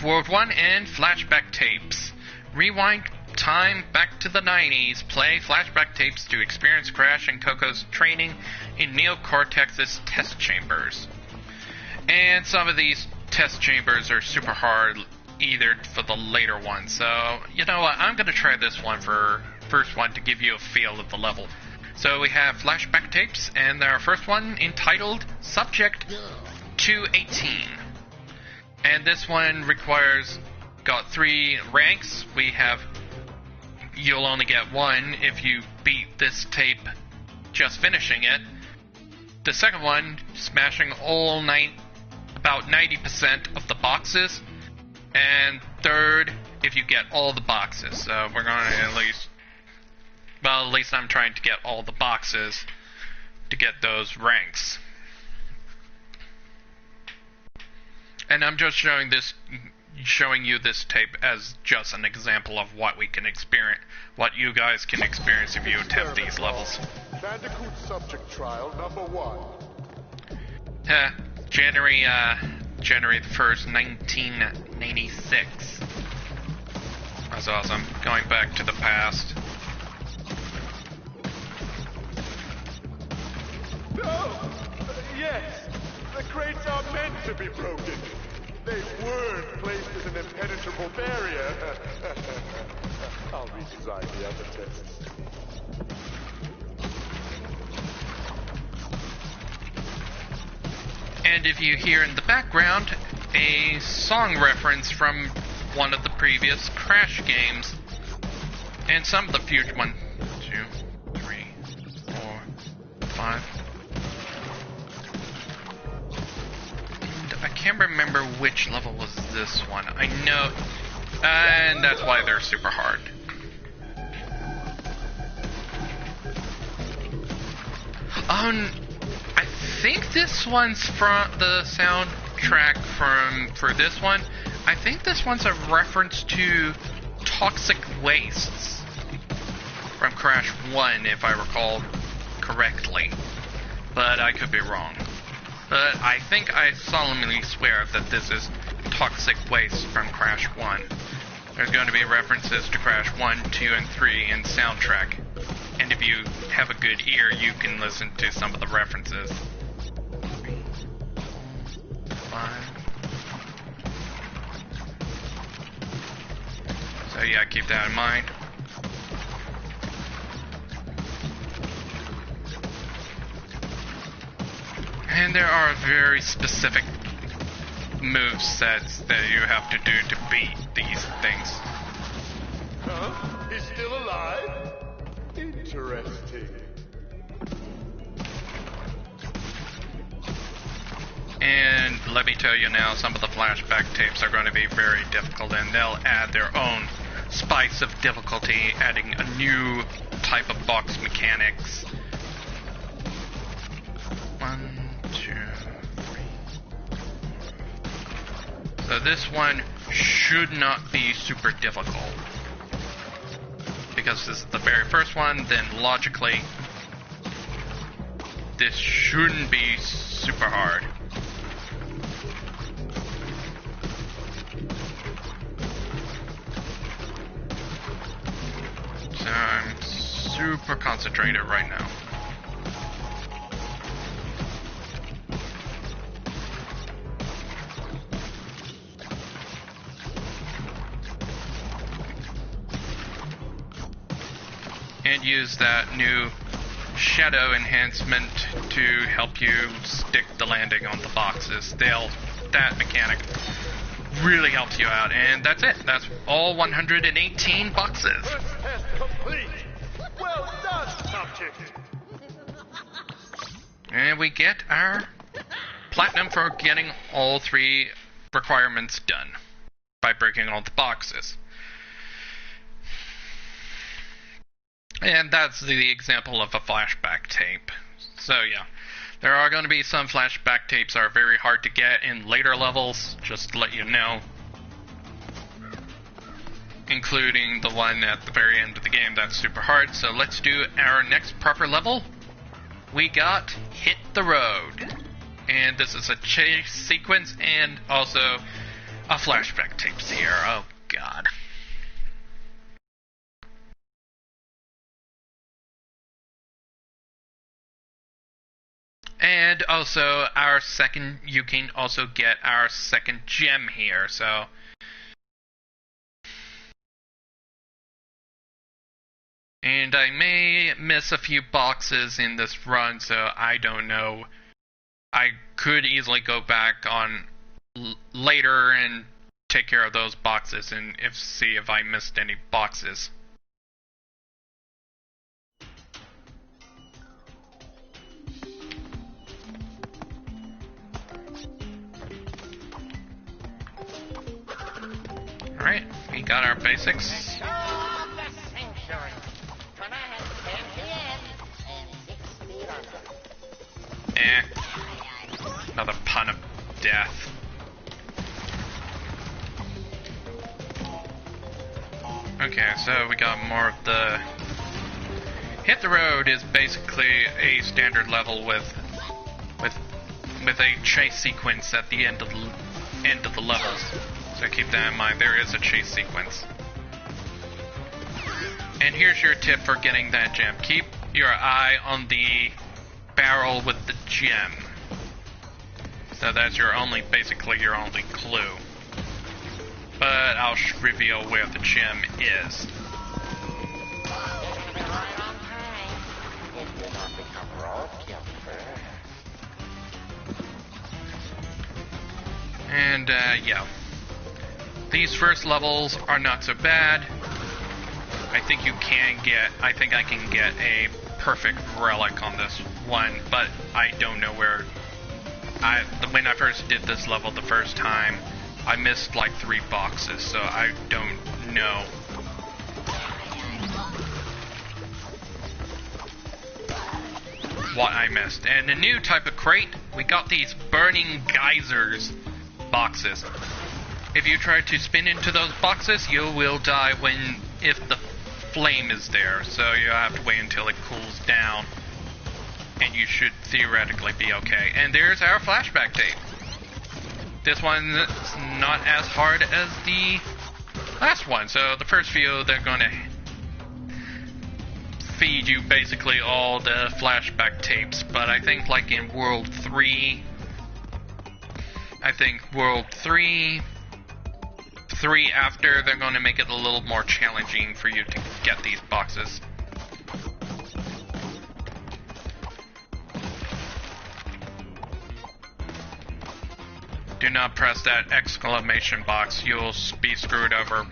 World 1 and flashback tapes. Rewind time back to the 90s. Play flashback tapes to experience Crash and Coco's training in Neo Cortex's test chambers. And some of these test chambers are super hard either for the later ones. So, you know what, I'm going to try this one for first one to give you a feel of the level. So we have flashback tapes, and our first one entitled Subject 218. And this one got 3 ranks. You'll only get 1 if you beat this tape just finishing it. The second one, smashing all 9 about 90% of the boxes, and third if you get all the boxes. So we're going to at least I'm trying to get all the boxes to get those ranks. And I'm just showing you this tape as just an example of what we can experience, what you guys can experience if you attempt these levels. Bandicoot subject trial number 1. January the 1st, 1996. That's awesome. Going back to the past. No! Yes! The crates are meant to be broken! They weren't placed as an impenetrable barrier! I'll redesign the other tests. And if you hear in the background a song reference from one of the previous Crash games, and some of the future 1, 2, 3, 4, 5. And I can't remember which level was this one. I know, and that's why they're super hard. I think this one's from the soundtrack for this one. I think this one's a reference to Toxic Wastes from Crash 1, if I recall correctly. But I could be wrong. But I think I solemnly swear that this is Toxic Waste from Crash 1. There's going to be references to Crash 1, 2, and 3 in soundtrack. And if you have a good ear, you can listen to some of the references. 3, 5. So yeah, keep that in mind. And there are very specific move sets that you have to do to beat these things. Huh? He's still alive? Interesting. And let me tell you now, some of the flashback tapes are going to be very difficult, and they'll add their own spice of difficulty, adding a new type of box mechanics. 1, 2, 3. So this one should not be super difficult. Because this is the very first one, then logically, this shouldn't be super hard. So I'm super concentrated right now. And use that new shadow enhancement to help you stick the landing on the boxes. That mechanic really helps you out, and that's it. That's all 118 boxes. First test complete. Well done, subject. And we get our platinum for getting all 3 requirements done by breaking all the boxes. And that's the example of a flashback tape. So yeah, there are going to be some flashback tapes that are very hard to get in later levels, just to let you know. Including the one at the very end of the game that's super hard. So let's do our next proper level. We got Hit the Road. And this is a chase sequence and also a flashback tapes here. Oh god. And also you can also get our second gem here, so. And I may miss a few boxes in this run, so I don't know. I could easily go back on later and take care of those boxes and see if I missed any boxes. Alright, we got our basics. Show of the century. Gonna have 10 p.m. and 6 feet under. Another pun of death. Okay, so we got more of the... Hit the Road is basically a standard level with a chase sequence at the end of the levels. So keep that in mind, there is a chase sequence. And here's your tip for getting that gem. Keep your eye on the barrel with the gem. So that's basically your only clue. But I'll reveal where the gem is. And, yeah. These first levels are not so bad. I think I can get a perfect relic on this one, but I don't know where. When I first did this level the first time, I missed like 3 boxes, so I don't know. What I missed. And a new type of crate, we got these burning geysers boxes. If you try to spin into those boxes, you will die if the flame is there, so you have to wait until it cools down, and you should theoretically be okay. And there's our flashback tape. This one's not as hard as the last one, so the first few, they're going to feed you basically all the flashback tapes, but I think like in World 3, World 3 after, they're going to make it a little more challenging for you to get these boxes. Do not press that exclamation box. You'll be screwed over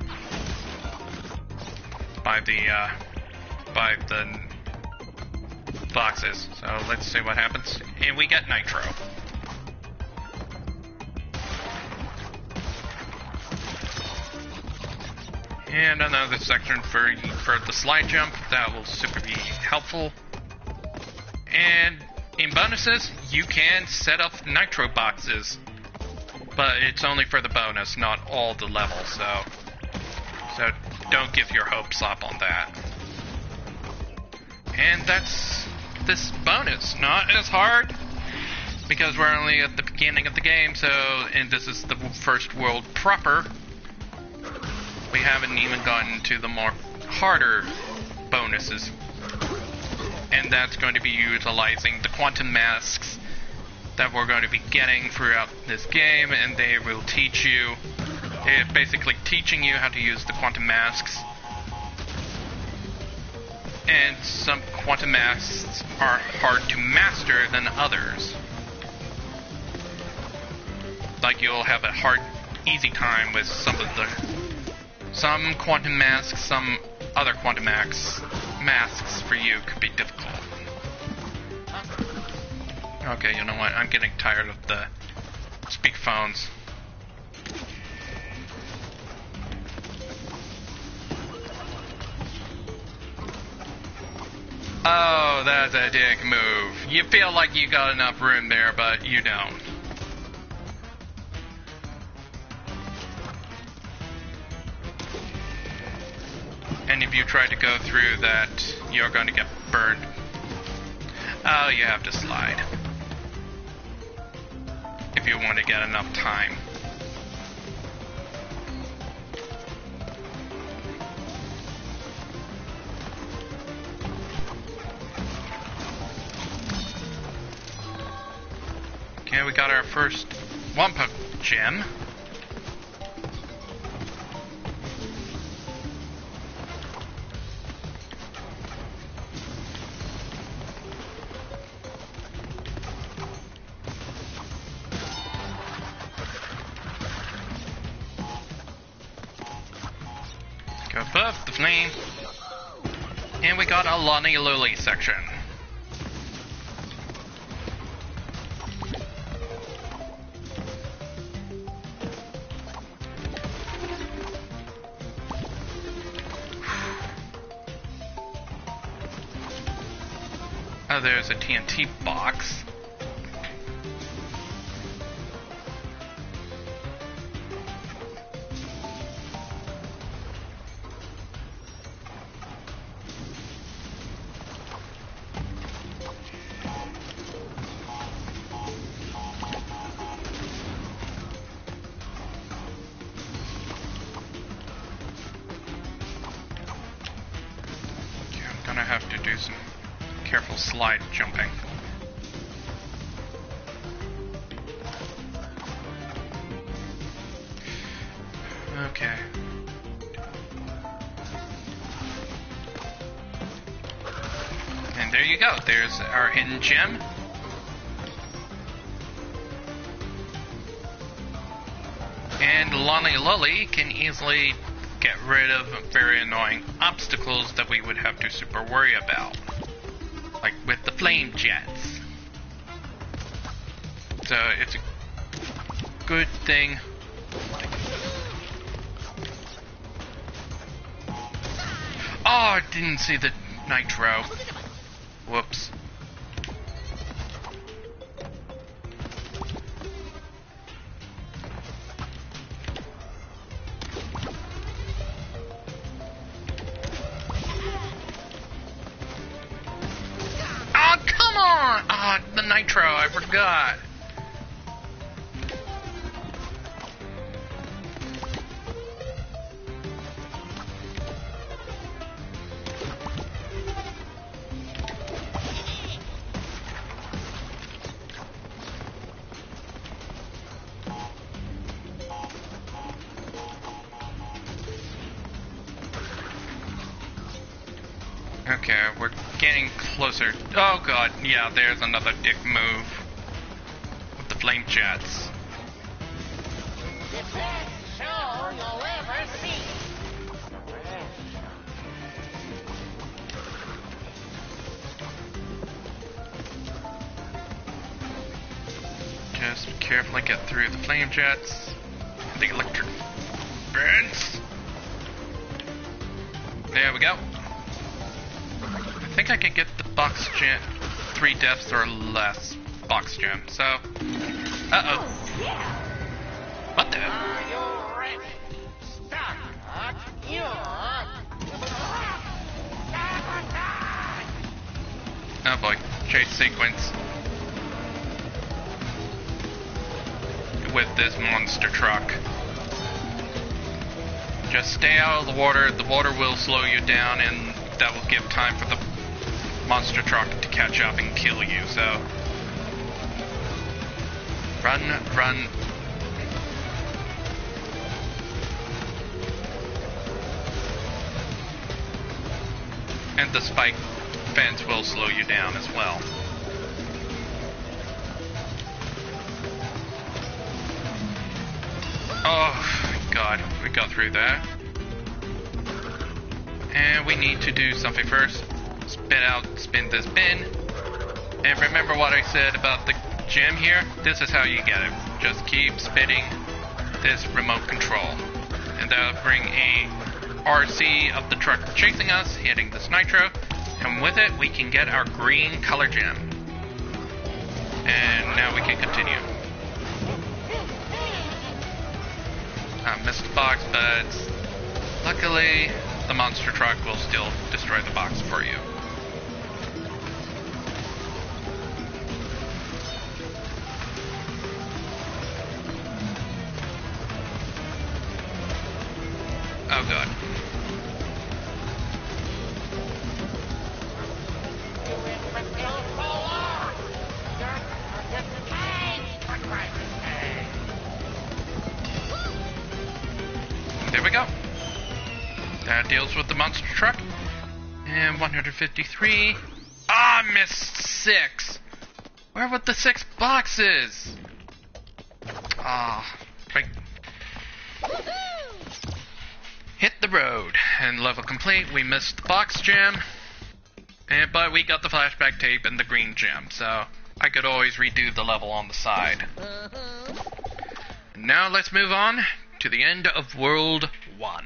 by the boxes. So let's see what happens. And we get Nitro. And another section for the slide jump. That will super be helpful. And in bonuses, you can set up Nitro boxes. But it's only for the bonus, not all the levels, so don't give your hopes up on that. And that's this bonus. Not as hard, because we're only at the beginning of the game, and this is the first world proper. We haven't even gotten to the more harder bonuses. And that's going to be utilizing the quantum masks that we're going to be getting throughout this game, and they will teach you, they're basically teaching you how to use the quantum masks. And some quantum masks are hard to master than others. Like you'll have a easy time with some quantum masks, some other quantum masks for you could be difficult. Okay, you know what? I'm getting tired of the speakphones. Oh, that's a dick move. You feel like you got enough room there, but you don't. And if you try to go through that, you're going to get burned. Oh, you have to slide. If you want to get enough time. Okay, we got our first Wampa gem. Go above the flame. And we got a Lonnie Lily section. Oh, there's a TNT box. Gonna have to do some careful slide jumping. Okay. And there you go. There's our hidden gem. And Lonnie Lully can easily get rid of very annoying obstacles that we would have to super worry about. Like with the flame jets. So it's a good thing. Oh, I didn't see the nitro. Whoops. The nitro, I forgot. Okay, we're getting closer. Oh god, yeah, there's another dick move. With the flame jets. The best show you'll ever see. Just carefully get through the flame jets. The electric burns. There we go. I think I can get the box gem, 3 deaths or less box gem, so... Uh-oh. What the? Are you ready? Start your... Oh boy, chase sequence. With this monster truck. Just stay out of the water will slow you down, and that will give time for the monster truck to catch up and kill you, so... Run, run. And the spike fence will slow you down as well. Oh, God, we got through that. And we need to do something first. Spin this bin. And remember what I said about the gem here? This is how you get it. Just keep spinning this remote control. And that'll bring a RC of the truck chasing us, hitting this nitro. And with it, we can get our green color gem. And now we can continue. I missed the box, but luckily the monster truck will still destroy the box for you. Oh god. There we go. That deals with the monster truck. And 153. Ah, missed 6. Where were the 6 boxes? Ah, right. Hit the road. And level complete. We missed the box gem. But we got the flashback tape and the green gem. So I could always redo the level on the side. Now let's move on to the end of World 1.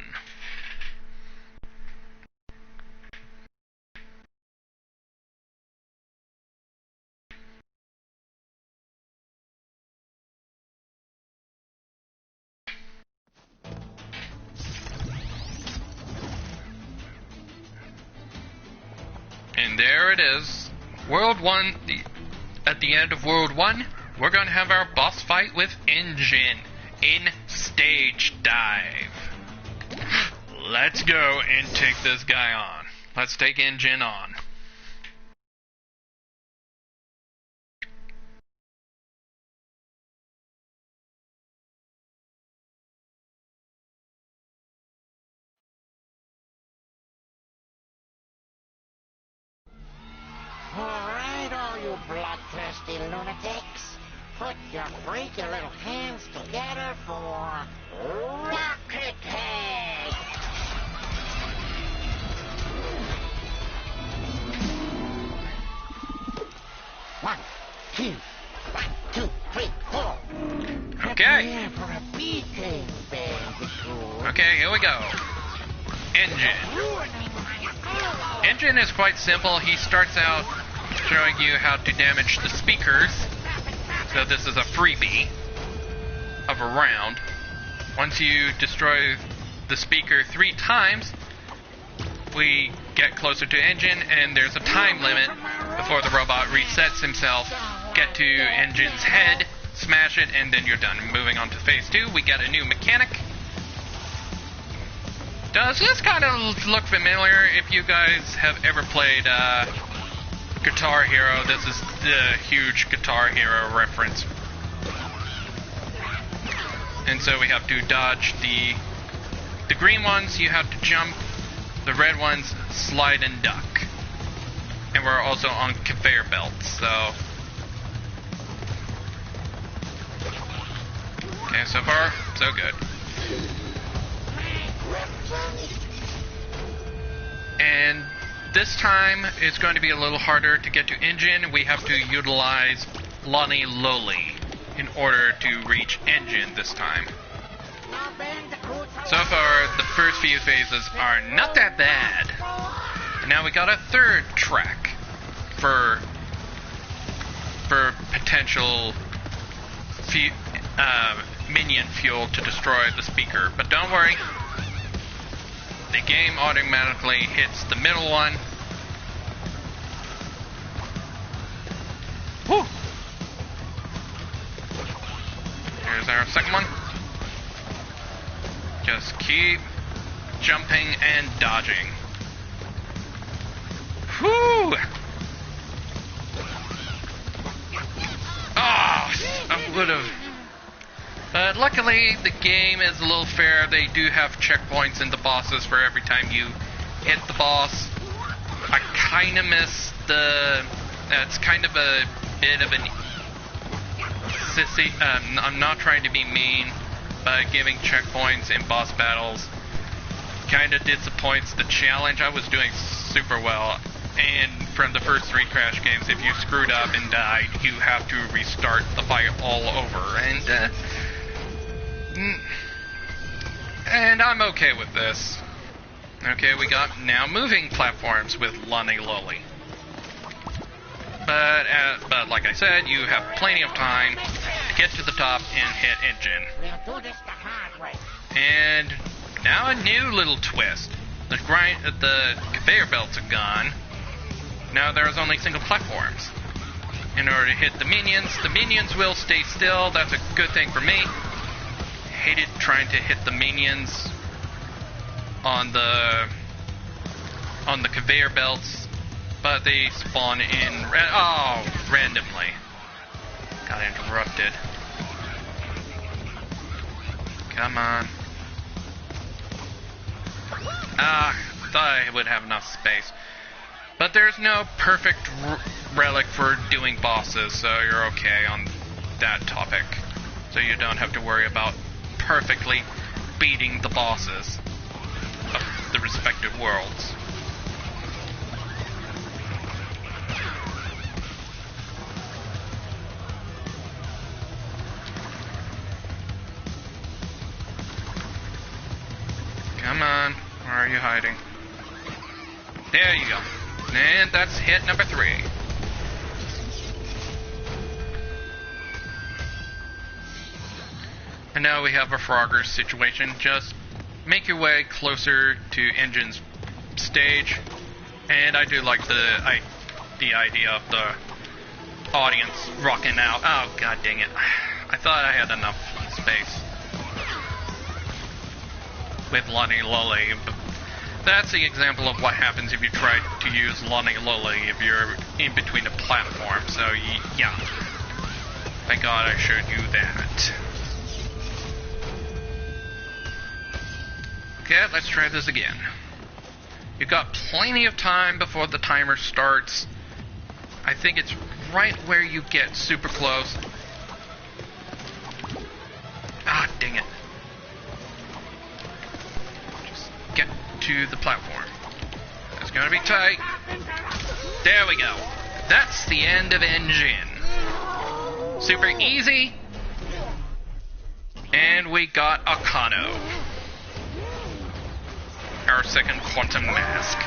And there it is. World 1, at the end of World 1, we're going to have our boss fight with Engine in Stage Dive. Let's go and take this guy on. Let's take Engine on. Alright, all you bloodthirsty lunatics. Put your freaky little hands together for Rocket Head! 1, 2, 1, 2, 3, 4. Okay. Prepare for a beating, Bandicoot. Okay, here we go. Engine. Engine is quite simple. He starts out showing you how to damage the speakers. So this is a freebie of a round. Once you destroy the speaker 3 times, we get closer to Engine, and there's a time limit before the robot resets himself. Get to Engine's head, smash it, and then you're done. Moving on to phase 2, we get a new mechanic. Does this kind of look familiar? If you guys have ever played Guitar Hero, this is the huge Guitar Hero reference. And so we have to dodge the green ones, you have to jump. The red ones, slide and duck. And we're also on conveyor belts, so... Okay, so far, so good. And this time, it's going to be a little harder to get to Engine. We have to utilize Lonnie Loli in order to reach Engine this time. So far, the first few phases are not that bad. And now we got a third track for potential minion fuel to destroy the speaker. But don't worry, the game automatically hits the middle one. Whew! Here's our second one. Just keep jumping and dodging. Whew! Oh, I would have. But luckily, the game is a little fair. They do have checkpoints in the bosses for every time you hit the boss. I kind of miss the... it's kind of a bit of an sissy... I'm not trying to be mean, but giving checkpoints in boss battles kind of disappoints the challenge. I was doing super well, and from the first 3 Crash games, if you screwed up and died, you have to restart the fight all over, and I'm okay with this. Okay, we got now moving platforms with Lonnie Loli. But like I said, you have plenty of time to get to the top and hit Engine. We'll do this the hard way. And now a new little twist. The conveyor belts are gone. Now there's only single platforms. In order to hit the minions will stay still. That's a good thing for me. Hated trying to hit the minions on the conveyor belts, but they spawn in randomly. Got interrupted. Come on. Thought I would have enough space. But there's no perfect relic for doing bosses, so you're okay on that topic. So you don't have to worry about perfectly beating the bosses of the respective worlds. Come on, where are you hiding? There you go. And that's hit number 3. And now we have a Frogger situation. Just make your way closer to Engine's stage. And I do like the idea of the audience rocking out. Oh, god dang it. I thought I had enough space with Lonnie Lolly, but that's the example of what happens if you try to use Lonnie Lolly if you're in between the platforms. So, yeah. Thank God I showed you that. Okay, let's try this again. You've got plenty of time before the timer starts. I think it's right where you get super close. Ah, dang it. Just get to the platform. It's gonna be tight. There we go. That's the end of Engine. Super easy. And we got Akano. Our second quantum mask.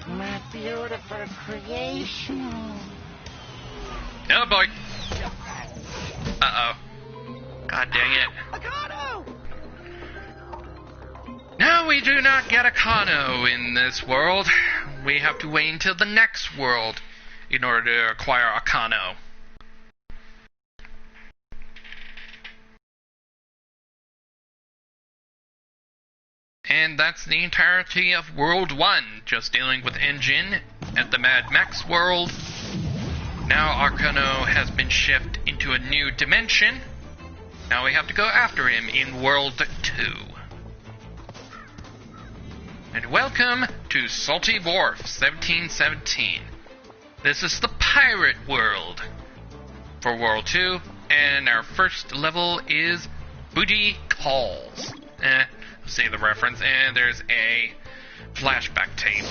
My beautiful creation. Oh boy. Uh-oh. God dang it. Akano! No, we do not get Akano in this world. We have to wait until the next world in order to acquire Akano. And that's the entirety of World 1, just dealing with Engine at the Mad Max world. Now Akano has been shipped into a new dimension. Now we have to go after him in World 2. And welcome to Salty Wharf 1717. This is the pirate world for World 2, and our first level is Booty Calls. See the reference, and there's a flashback tape.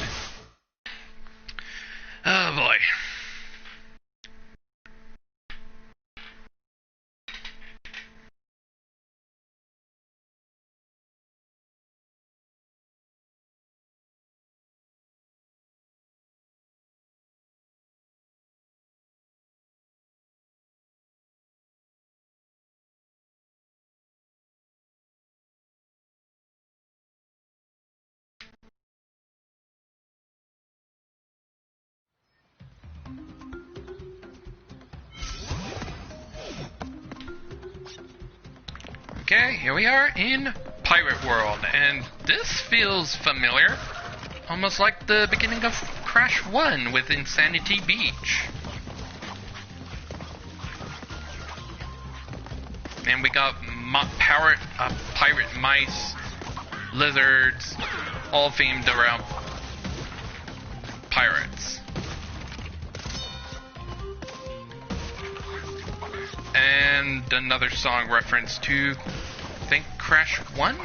Oh boy. Okay, here we are in Pirate World, and this feels familiar. Almost like the beginning of Crash 1 with Insanity Beach. And we got pirate mice, lizards, all themed around pirates. And another song reference to, I think, Crash 1?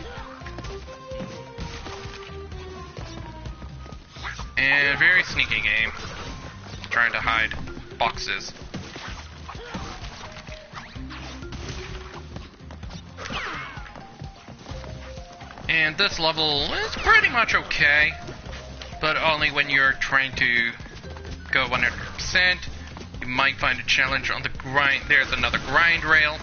And very sneaky game. Trying to hide boxes. And this level is pretty much okay, but only when you're trying to go 100%. You might find a challenge on the grind. There's another grind rail.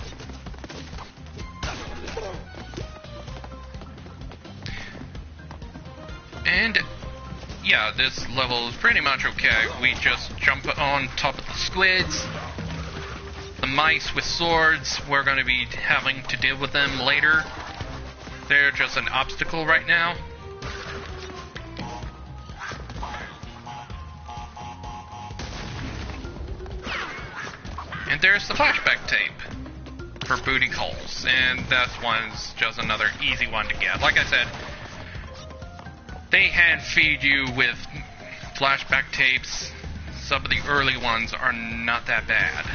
And yeah, this level is pretty much okay. We just jump on top of the squids. The mice with swords, we're going to be having to deal with them later. They're just an obstacle right now. And there's the flashback tape for Booty Calls, and that one's just another easy one to get. Like I said, they hand feed you with flashback tapes. Some of the early ones are not that bad.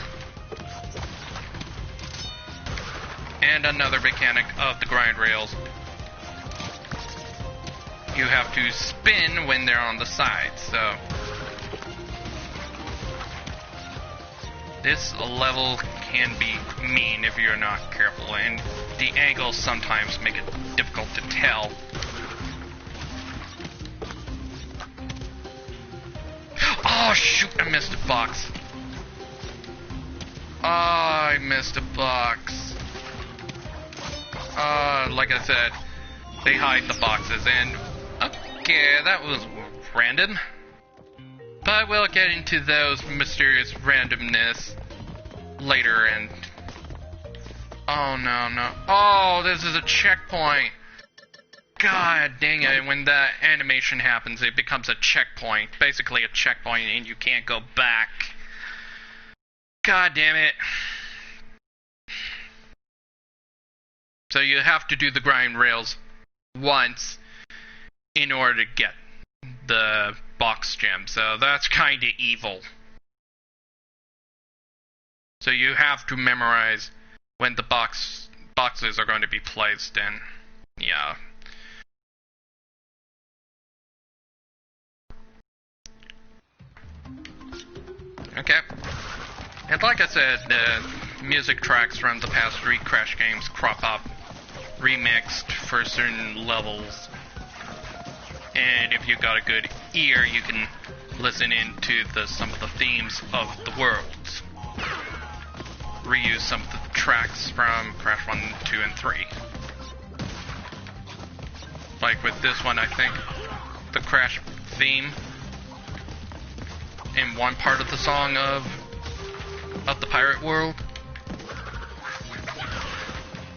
And another mechanic of the grind rails. You have to spin when they're on the side, so this level can be mean if you're not careful, and the angles sometimes make it difficult to tell. Oh shoot, I missed a box. I missed a box. Like I said, they hide the boxes, and okay, that was random. But we'll get into those mysterious randomness later, and oh no. Oh, this is a checkpoint. God dang it, when that animation happens, it becomes a checkpoint. Basically a checkpoint, and you can't go back. God damn it. So you have to do the grind rails once in order to get the box gem. So that's kinda evil. So you have to memorize when the boxes are going to be placed, and yeah. Okay. And like I said, the music tracks from the past 3 Crash games crop up, remixed for certain levels. And if you've got a good ear, you can listen into some of the themes of the worlds. Reuse some of the tracks from Crash 1, 2, and 3. Like with this one, I think the Crash theme in one part of the song of the pirate world.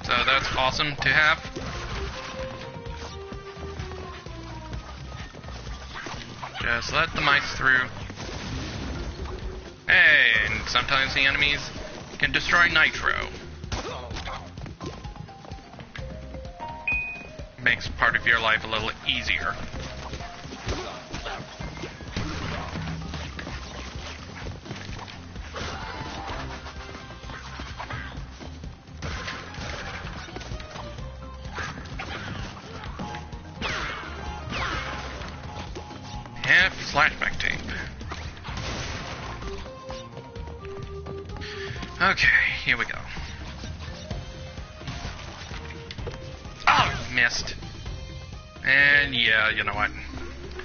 So that's awesome to have. Just let the mice through. Hey, and sometimes the enemies can destroy Nitro. Makes part of your life a little easier. Flashback tape. Okay, here we go. Oh, missed. And yeah, you know what?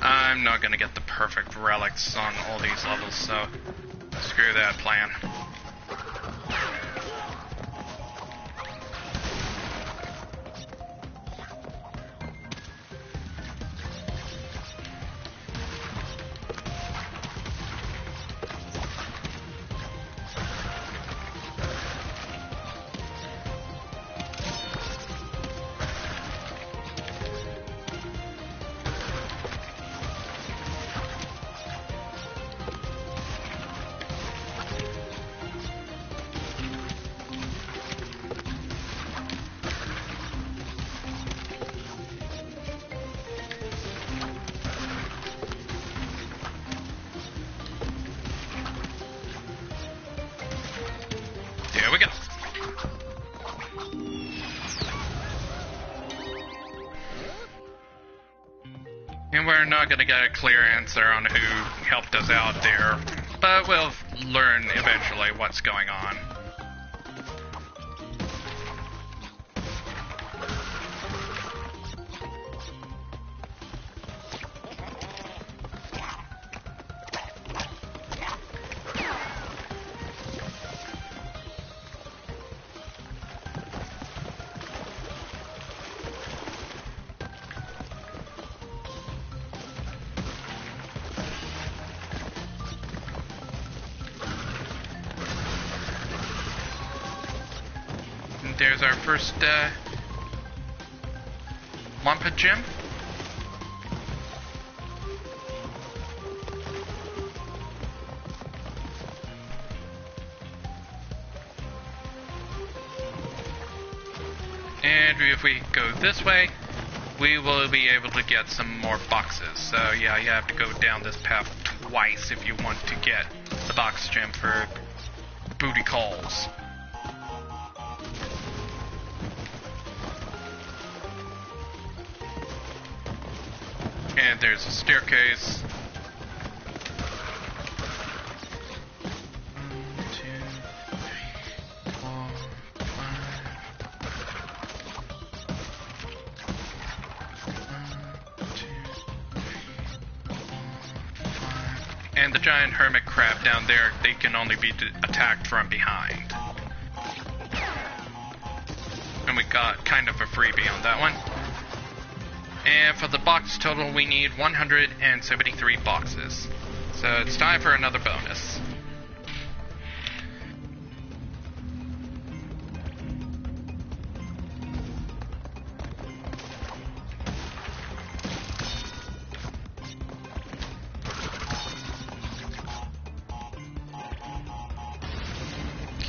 I'm not gonna get the perfect relics on all these levels, so screw that plan. There we go. And we're not going to get a clear answer on who helped us out there, but we'll learn eventually what's going on. There's our first Wampa gem. And if we go this way, we will be able to get some more boxes. So yeah, you have to go down this path twice if you want to get the box gem for booty calls. And there's a staircase. 1, 2, 3, 4, 5. 1, 2, 3, 4, 5. And the giant hermit crab down there, they can only be attacked from behind. And we got kind of a freebie on that one. And for the box total, we need 173 boxes. So it's time for another bonus.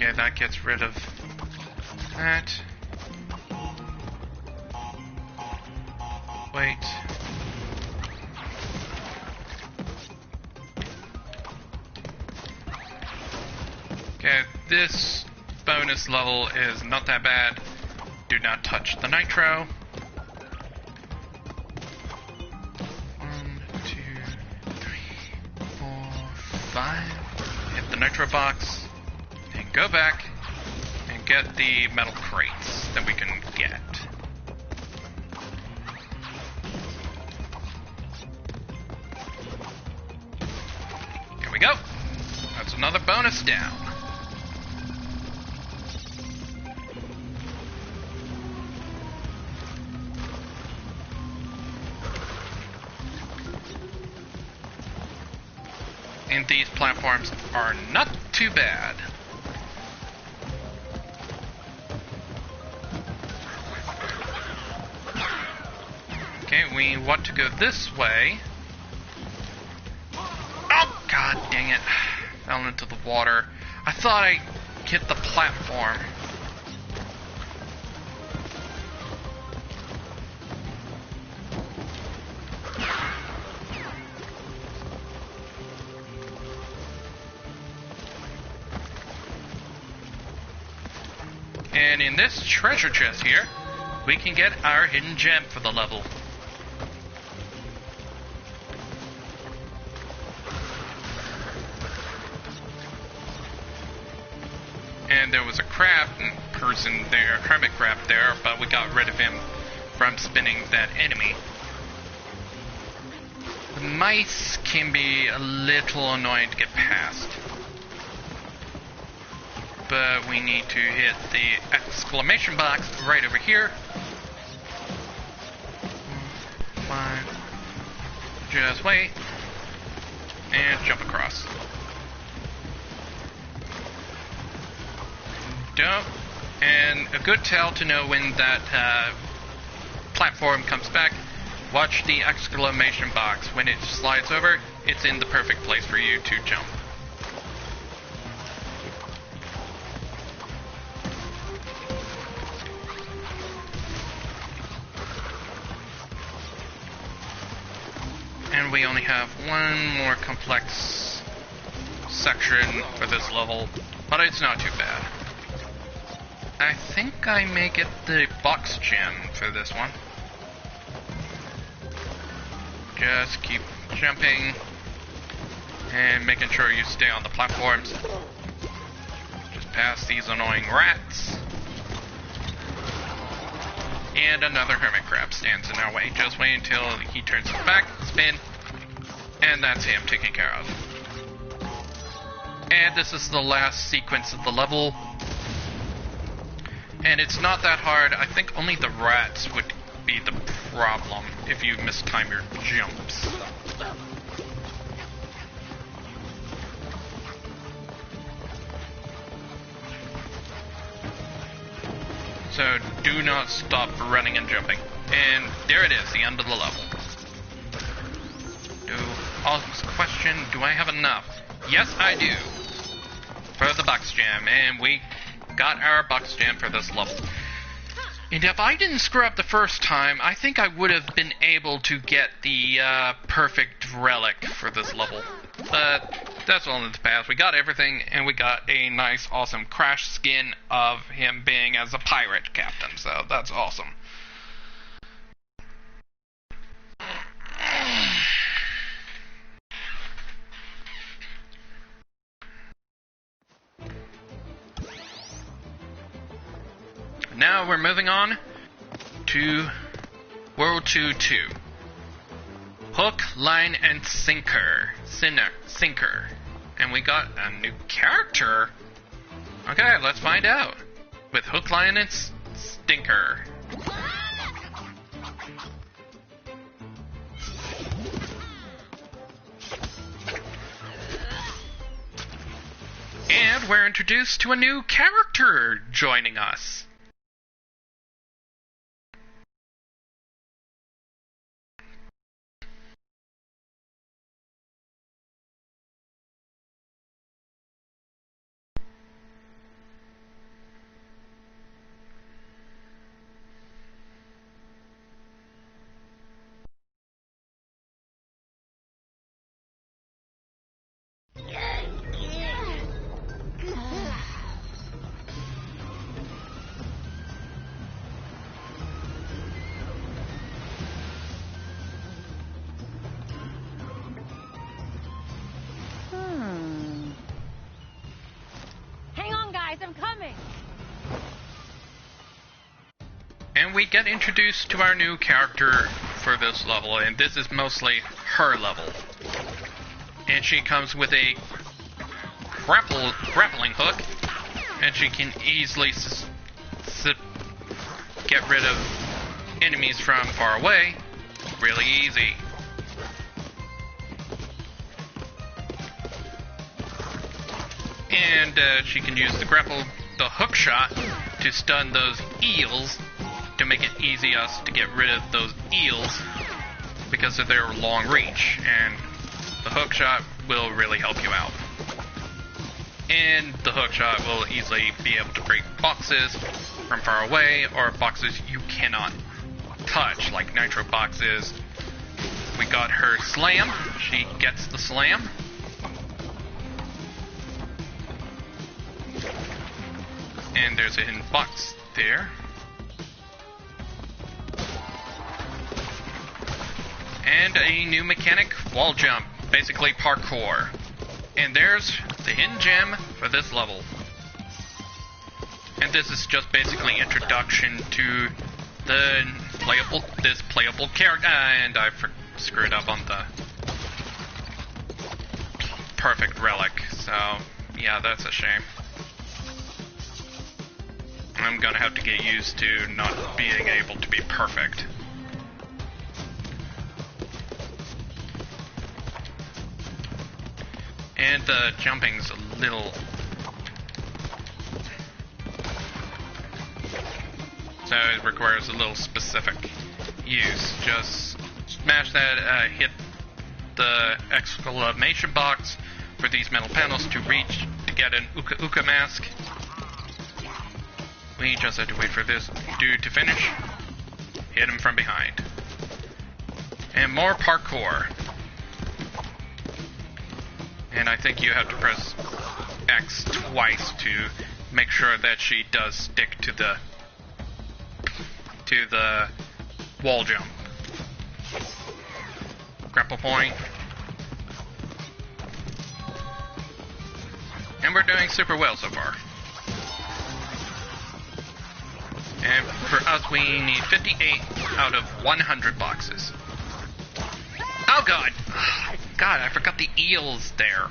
Okay, that gets rid of that. Wait. Okay, this bonus level is not that bad. Do not touch the nitro. 1, 2, 3, 4, 5. Hit the nitro box. And go back and get the metal crates that we can get. Here we go. That's another bonus down. And these platforms are not too bad. Okay, we want to go this way. Oh, god dang it. Fell into the water. I thought I hit the platform. And in this treasure chest here, we can get our hidden gem for the level. And there was a crab person there, hermit crab there, but we got rid of him from spinning that enemy. The mice can be a little annoying to get past. But we need to hit the exclamation box right over here. Fine. Just wait. And jump across. Don't. And a good tell to know when that platform comes back, watch the exclamation box. When it slides over, it's in the perfect place for you to jump. And we only have one more complex section for this level, but it's not too bad. I think I may get the box gem for this one. Just keep jumping and making sure you stay on the platforms. Just past these annoying rats. And another hermit crab stands in our way. Just wait until he turns his back, spin, and that's him taken care of. And this is the last sequence of the level. And it's not that hard. I think only the rats would be the problem if you mistime your jumps. So do not stop running and jumping. And there it is, the end of the level. Question, do I have enough? Yes, I do. For the box jam, and we got our box jam for this level. And if I didn't screw up the first time, I think I would have been able to get the perfect relic for this level. But that's all in the past. We got everything, and we got a nice, awesome crash skin of him being as a pirate captain. So that's awesome. Now we're moving on to World 2 2. Hook, line, and sinker. Sinker. And we got a new character? Okay, let's find out. With hook, line, and stinker. And we're introduced to a new character joining us. I'm coming. And we get introduced to our new character for this level, and this is mostly her level. And she comes with a grappling hook, and she can easily get rid of enemies from far away. Really easy. And she can use the hook shot to stun those eels to make it easy to get rid of those eels because of their long reach. And the hook shot will really help you out. And the hook shot will easily be able to break boxes from far away or boxes you cannot touch, like nitro boxes. We got her slam. She gets the slam. And there's a hidden box there. And a new mechanic, wall jump, basically parkour. And there's the hidden gem for this level. And this is just basically introduction to the playable character. And I screwed up on the perfect relic, so yeah, that's a shame. I'm gonna have to get used to not being able to be perfect. And the jumping's a little... so it requires a little specific use. Just smash that, hit the exclamation box for these metal panels to reach to get an Uka Uka mask. We just have to wait for this dude to finish. Hit him from behind. And more parkour. And I think you have to press X twice to make sure that she does stick to the wall jump. Grapple point. And we're doing super well so far. And for us, we need 58 out of 100 boxes. Oh god! God, I forgot the eels there.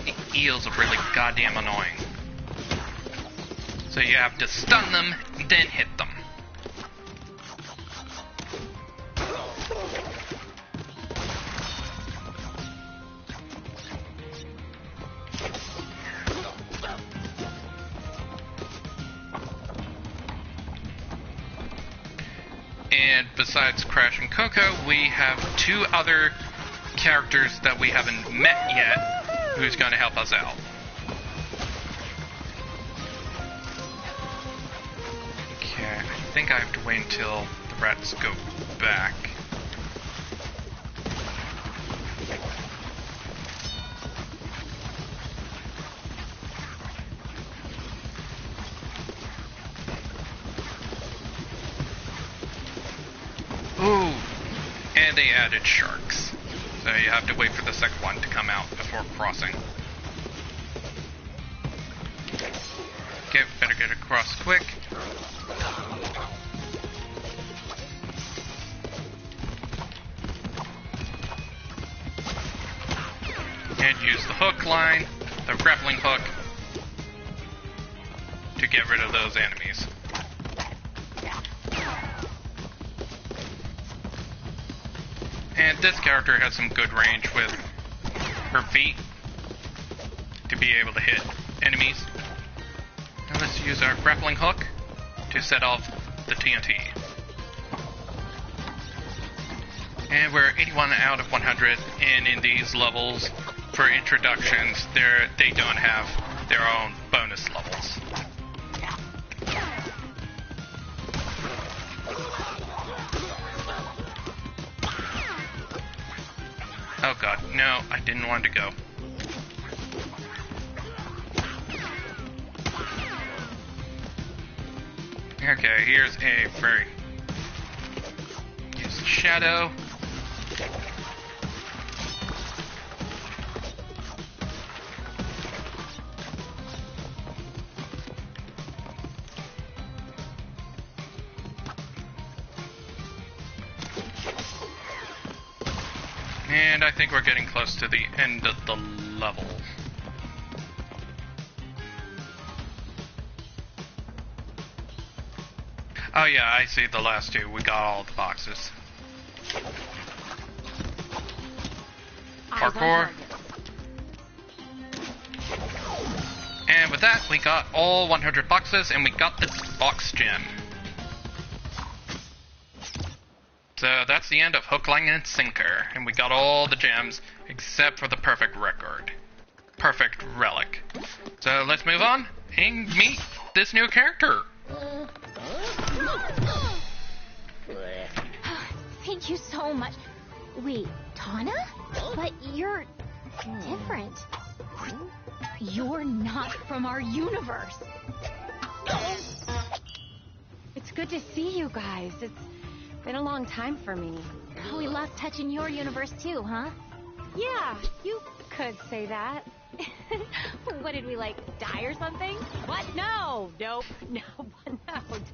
The eels are really goddamn annoying. So you have to stun them, then hit them. And besides Crash and Coco, we have two other characters that we haven't met yet, who's going to help us out. Okay, I think I have to wait until the rats go back. Ooh, and they added sharks. So you have to wait for the second one to come out before crossing. Okay, better get across quick. And use the hook line, the grappling hook, to get rid of those enemies. And this character has some good range with her feet to be able to hit enemies. Now let's use our grappling hook to set off the TNT. And we're 81 out of 100, and in these levels, for introductions, they don't have their own bonus levels. Oh god, no, I didn't want to go. Okay, here's a very... Use the shadow. And I think we're getting close to the end of the level. Oh yeah, I see the last two. We got all the boxes. Parkour. And with that, we got all 100 boxes, and we got the box gem. So that's the end of Hook, Line, and Sinker, and we got all the gems except for the perfect record. Perfect relic. So let's move on and meet this new character. Thank you so much. Wait, Tana? But you're different. You're not from our universe. It's good to see you guys. It's been a long time for me. We lost touch in your universe too, huh? Yeah, you could say that. What did we, like, die or something? What? No, nope, no,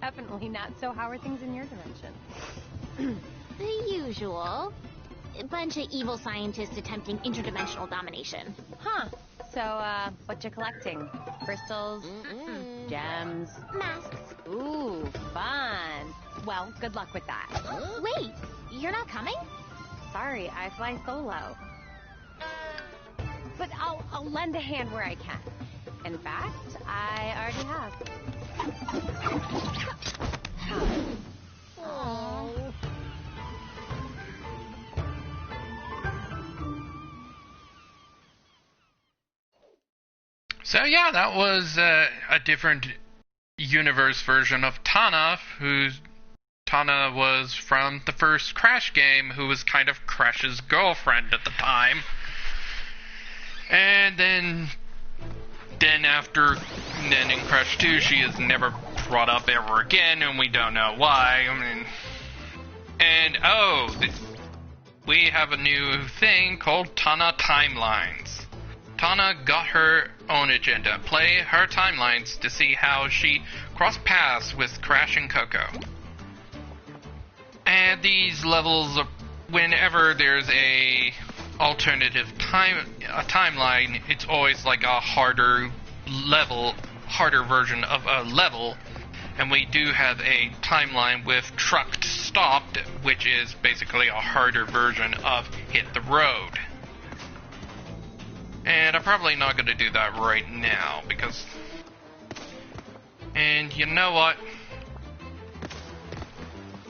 definitely not. So how are things in your dimension? The usual. A bunch of evil scientists attempting interdimensional domination. Huh. So, what you collecting? Crystals? Gems? Masks. Ooh, fun. Well, good luck with that. Wait, you're not coming? Sorry, I fly solo. But I'll lend a hand where I can. In fact, I already have. Oh. So yeah, that was a different universe version of Tana, Tana was from the first Crash game, who was kind of Crash's girlfriend at the time. And then in Crash 2, she is never brought up ever again, and we don't know why. I mean, and we have a new thing called Tana Timelines. Tana got her own agenda. Play her timelines to see how she crossed paths with Crash and Coco. And these levels, whenever there's a alternative timeline, it's always like a harder version of a level. And we do have a timeline with Trucked Stopped, which is basically a harder version of Hit the Road. And I'm probably not going to do that right now, because... And you know what?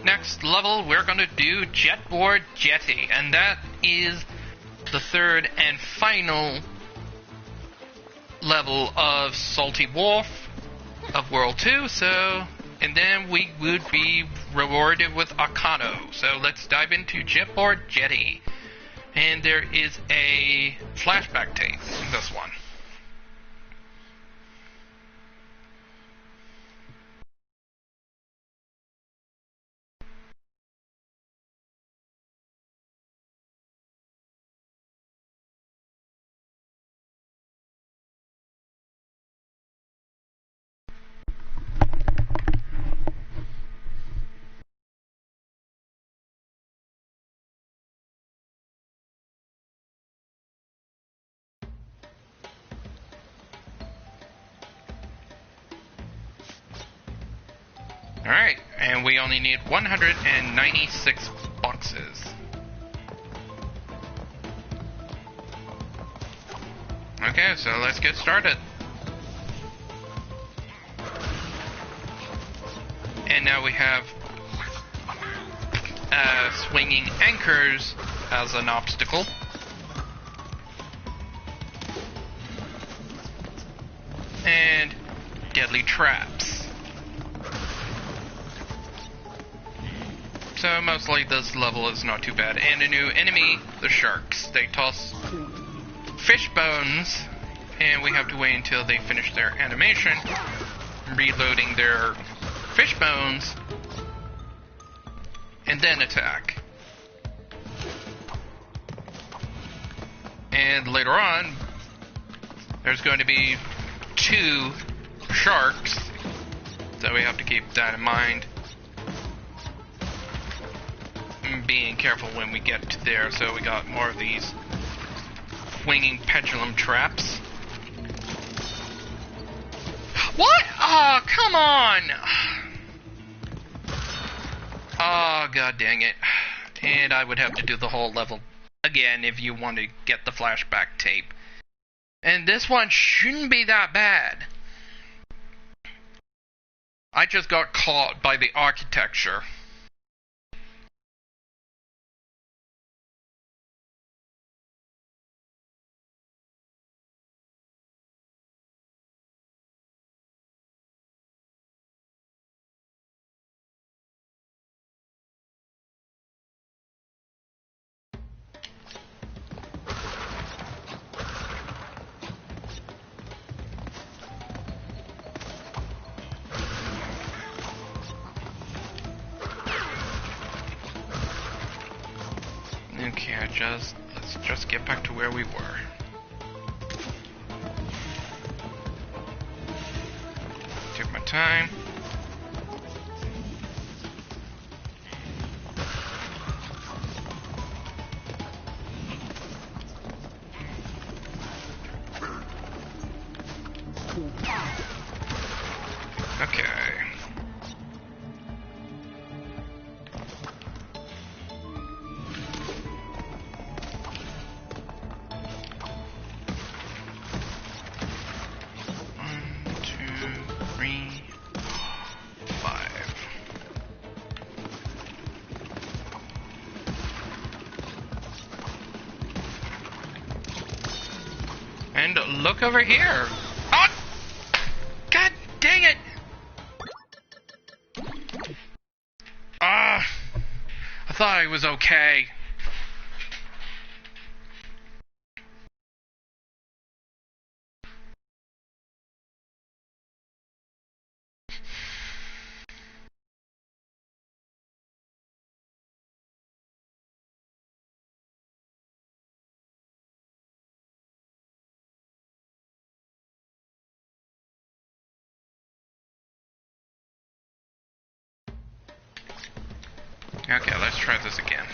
Next level, we're going to do Jetboard Jetty, and that is the third and final level of Salty Wharf of World 2, and then we would be rewarded with Arcano. So let's dive into Jetboard Jetty. And there is a flashback tape in this one. Alright, and we only need 196 boxes. Okay, so let's get started. And now we have swinging anchors as an obstacle. And deadly traps. So mostly this level is not too bad. And a new enemy, the sharks. They toss fish bones, and we have to wait until they finish their animation, reloading their fish bones, and then attack. And later on, there's going to be 2 sharks, so we have to keep that in mind. And being careful when we get to there, so we got more of these swinging pendulum traps. What? Oh, come on! Oh, god dang it. And I would have to do the whole level again if you want to get the flashback tape. And this one shouldn't be that bad. I just got caught by the architecture. Okay, let's just get back to where we were. Took my time. Okay. And look over here. Oh! God dang it! Ah! I thought I was okay. Okay, let's try this again.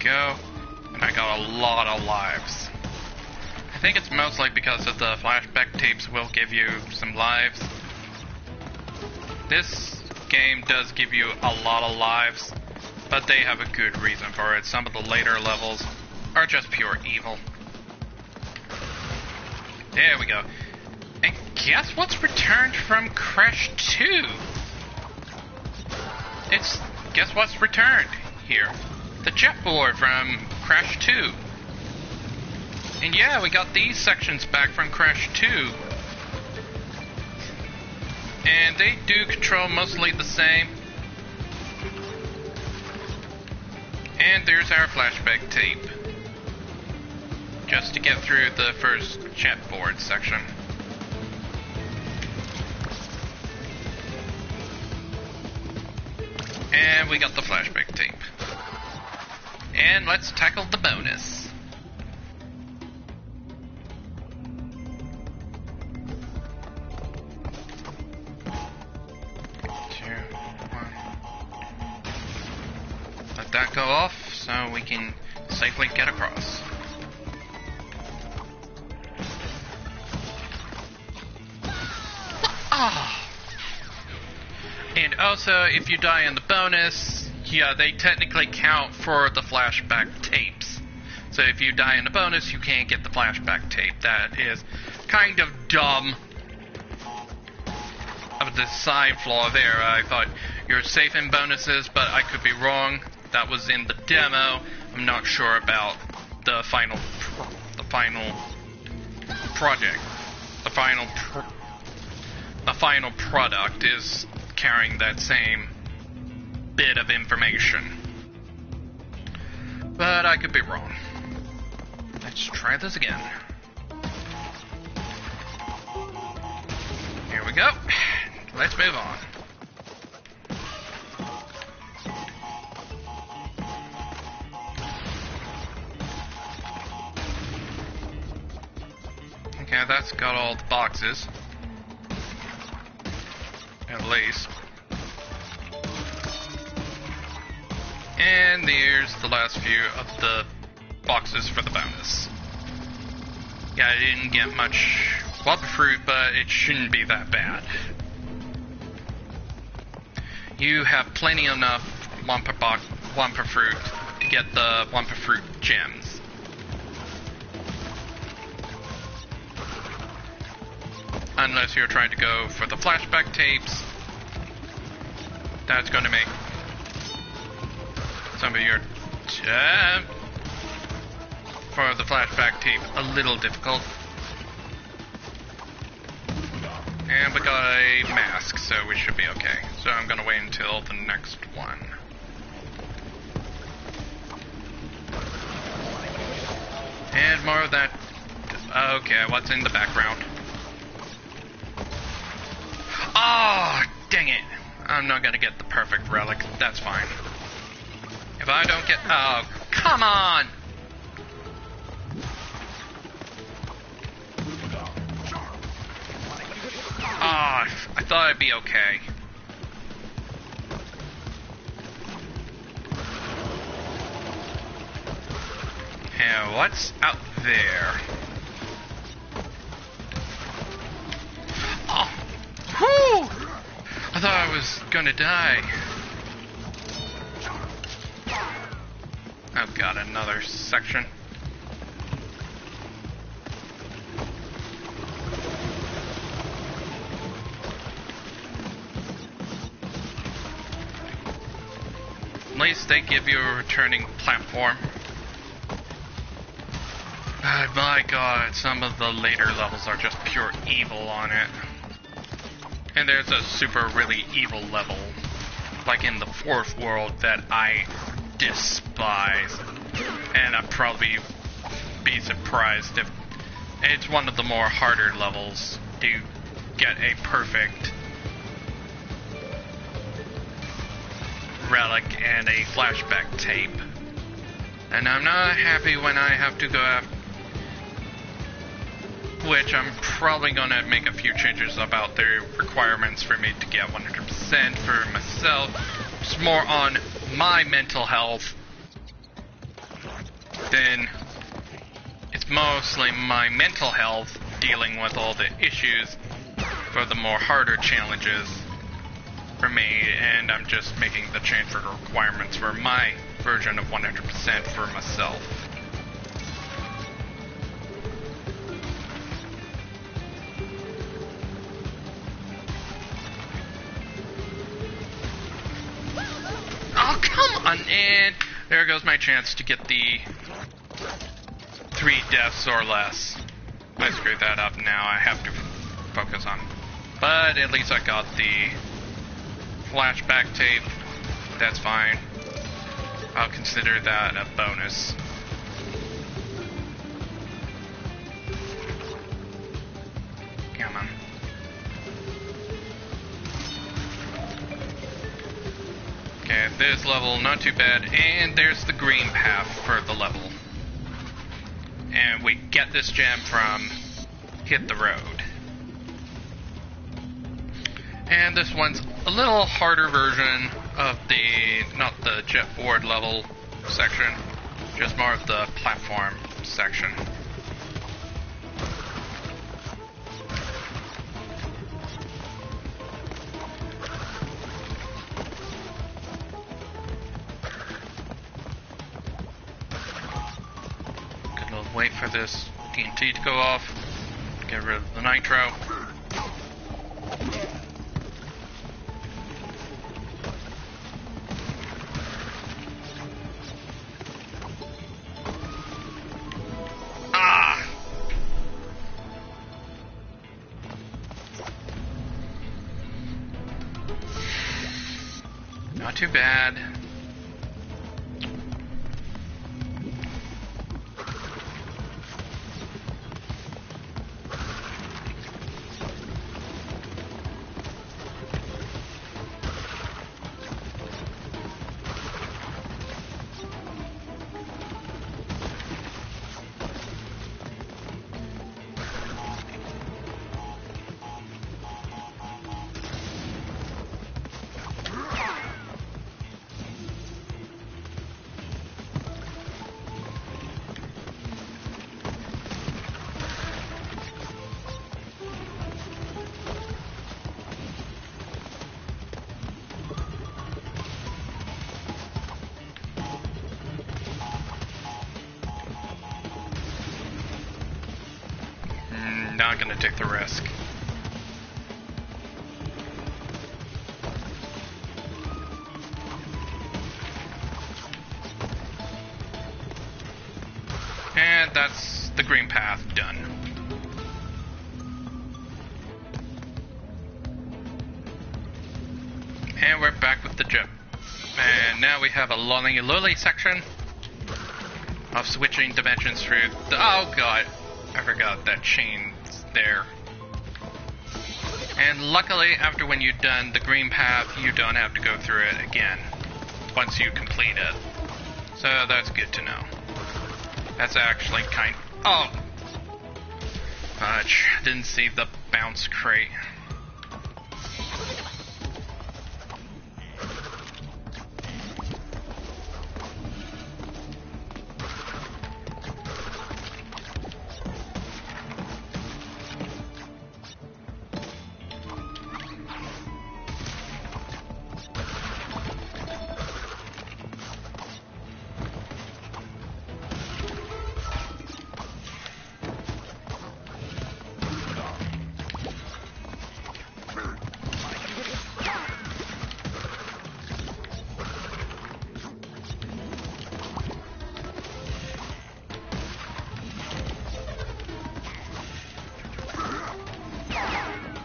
Go, and I got a lot of lives. I think it's mostly because of the flashback tapes will give you some lives. This game does give you a lot of lives, but they have a good reason for it. Some of the later levels are just pure evil. There we go. And guess what's returned from Crash 2? Guess what's returned here? The jetboard from Crash 2. And yeah, we got these sections back from Crash 2. And they do control mostly the same. And there's our flashback tape. just to get through the first chipboard section. And we got the flashback tape. And let's tackle the bonus. Let that go off so we can safely get across. And also, if you die in the bonus, yeah, they technically count for the flashback tapes. So if you die in the bonus, you can't get the flashback tape. That is kind of dumb. Of the side flaw there. I thought you're safe in bonuses, but I could be wrong. That was in the demo. I'm not sure about the final project. The final product is carrying that same bit of information. But I could be wrong. Let's try this again. Here we go. Let's move on. Okay, that's got all the boxes. At least. And there's the last few of the boxes for the bonus. Yeah, I didn't get much Wumpa Fruit, but it shouldn't be that bad. You have plenty enough Wumpa Fruit to get the Wumpa Fruit gems. Unless you're trying to go for the flashback tapes. That's going to make some of your for the flashback tape a little difficult. And we got a mask, so we should be okay. So I'm gonna wait until the next one. And more of that. Okay, what's in the background? Oh, dang it. I'm not gonna get the perfect relic. That's fine. If I don't get... Oh, come on! Ah, oh, I thought I'd be okay. And what's out there? Oh! Whew! I thought I was gonna die. Oh god, another section. At least they give you a returning platform. But my god, some of the later levels are just pure evil on it. And there's a super really evil level, like in the fourth world, that I despise. And I'd probably be surprised if it's one of the more harder levels to get a perfect relic and a flashback tape. And I'm not happy when I have to go after, which I'm probably going to make a few changes about the requirements for me to get 100% for myself. It's more on my mental health. Then it's mostly my mental health dealing with all the issues for the more harder challenges for me, and I'm just making the change for the requirements for my version of 100% for myself. Oh, come on! And there goes my chance to get the 3 deaths or less. I screwed that up now. I have to focus on. But at least I got the flashback tape. That's fine. I'll consider that a bonus. gem. Okay, this level, not too bad. And there's the green path for the level. And we get this gem from Hit the Road. And this one's a little harder version of the, not the jetboard level section, just more of the platform section. Gonna wait for this TNT to go off, get rid of the nitro. Not too bad. Not gonna take the risk. And that's the green path done. And we're back with the gem. And now we have a lolly section of switching dimensions through the, oh god, I forgot that chain's there. And luckily, after when you've done the green path, you don't have to go through it again once you complete it. So that's good to know. That's actually kind. Oh! Fudge. Didn't see the bounce crate.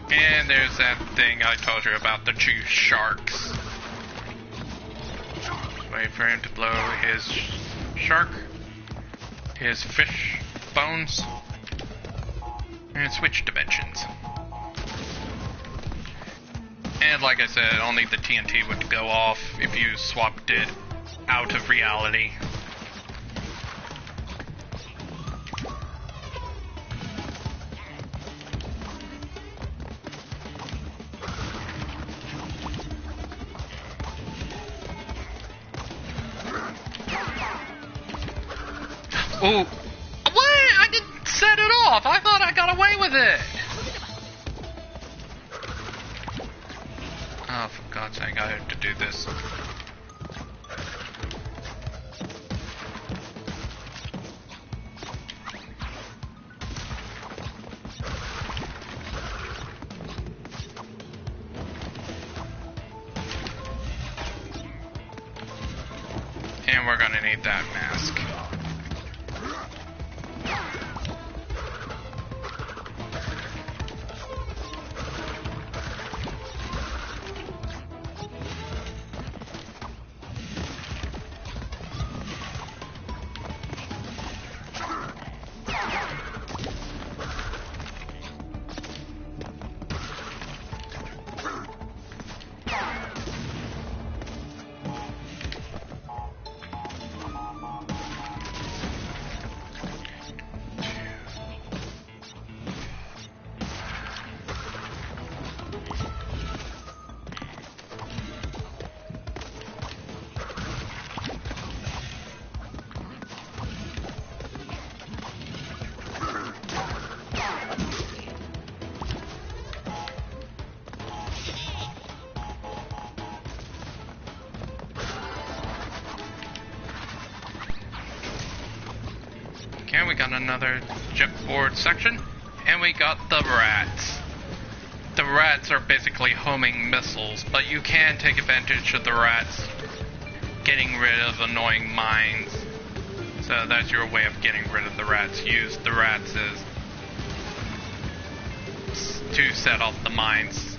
And there's that thing I told you about, the two sharks. Wait for him to blow his shark, his fish bones, and switch dimensions. And like I said, only the TNT would go off if you swapped it out of reality. Oh, what? I didn't set it off. I thought I got away with it. Oh, for God's sake, I have to do this. And we're gonna need that mask. Okay, we got another jetboard section, and we got the rats. The rats are basically homing missiles, but you can take advantage of the rats getting rid of annoying mines. So that's your way of getting rid of the rats. Use the rats to set off the mines,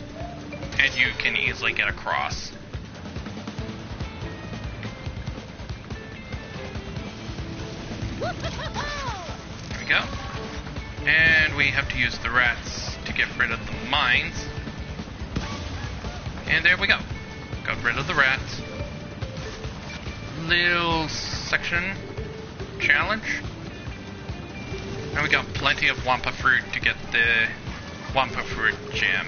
and you can easily get across. There we go. And we have to use the rats to get rid of the mines. And there we go. Got rid of the rats. Little section challenge. And we got plenty of Wampa fruit to get the Wampa fruit gem.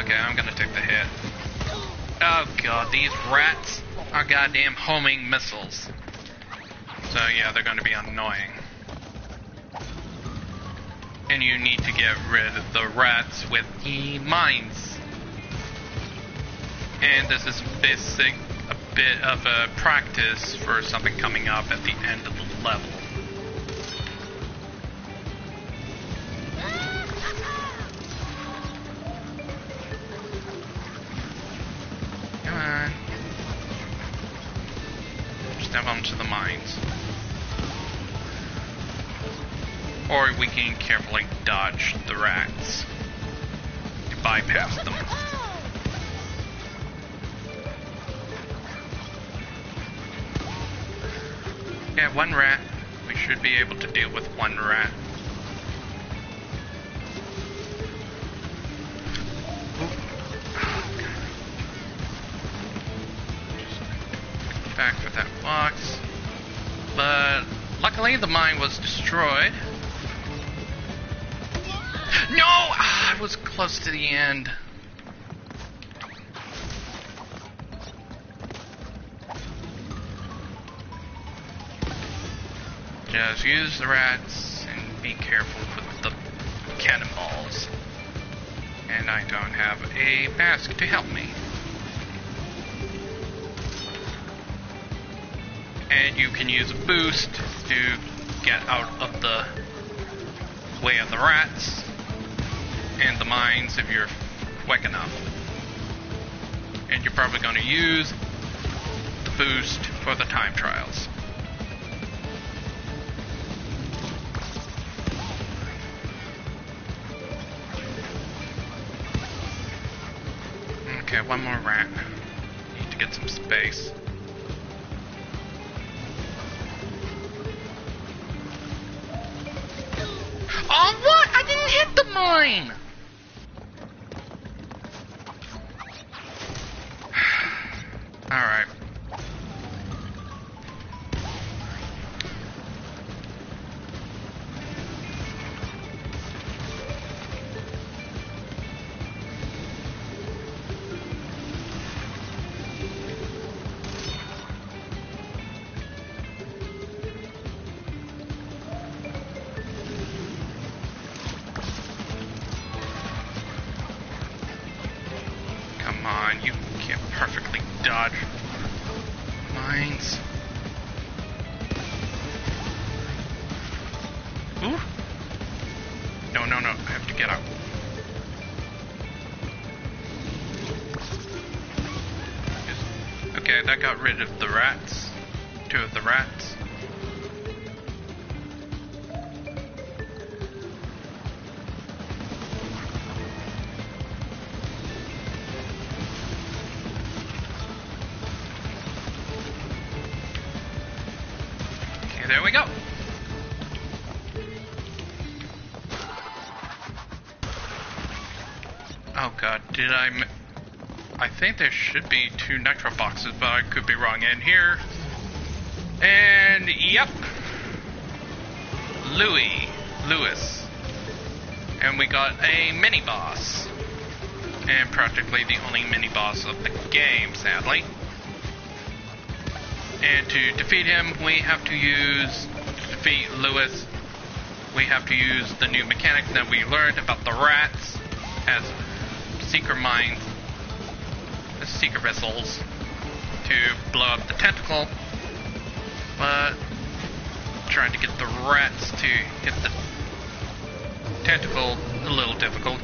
Okay, I'm gonna take the hit. Oh god, these rats are goddamn homing missiles. So yeah, they're gonna be annoying. And you need to get rid of the rats with the mines. And this is a bit of a practice for something coming up at the end of the level. Come on. Step onto the mines. Or we can carefully dodge the rats to bypass them. Yeah, one rat. We should be able to deal with one rat. Just back with that box. But luckily the mine was destroyed. No! I was close to the end. Just use the rats and be careful with the cannonballs. And I don't have a mask to help me. And you can use a boost to get out of the way of the rats and the mines if you're quick enough. And you're probably going to use the boost for the time trials. Okay, one more rat. Need to get some space. Oh, what? I didn't hit the mine! Alright. Come on, you can't perfectly dodge mines. Ooh. No, no, no. I have to get out. Okay, that got rid of the rats. 2 of the rats. Okay, there we go. Oh god, did I think there should be 2 nitro boxes, but I could be wrong. And here, and yep, Lewis, and we got a mini boss, and practically the only mini boss of the game, sadly. And to defeat him, we have to defeat Lewis, we have to use the new mechanic that we learned about the rats as seeker mines, seeker vessels, to blow up the tentacle but trying to get the rats to hit the tentacle a little difficult.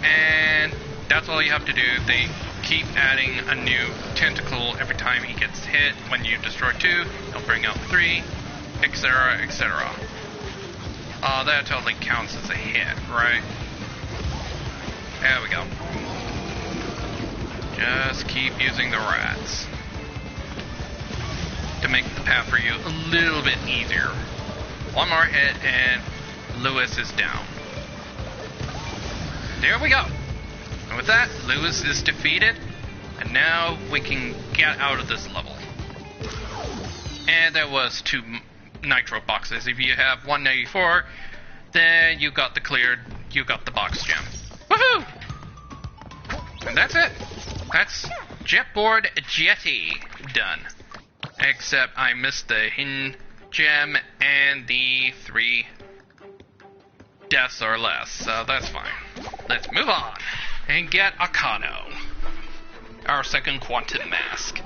And that's all you have to do. They keep adding a new tentacle every time he gets hit. When you destroy 2, he'll bring out 3, etc., etc. That totally counts as a hit, right? There we go. Just keep using the rats to make the path for you a little bit easier. One more hit and Lewis is down. There we go. And with that, Lewis is defeated, and now we can get out of this level. And there was 2 nitro boxes. If you have 194, then you got the box gem. Woohoo! And that's it. That's Jetboard Jetty done. Except I missed the hidden gem and the 3 deaths or less, so that's fine. Let's move on and get Akano, our second quantum mask.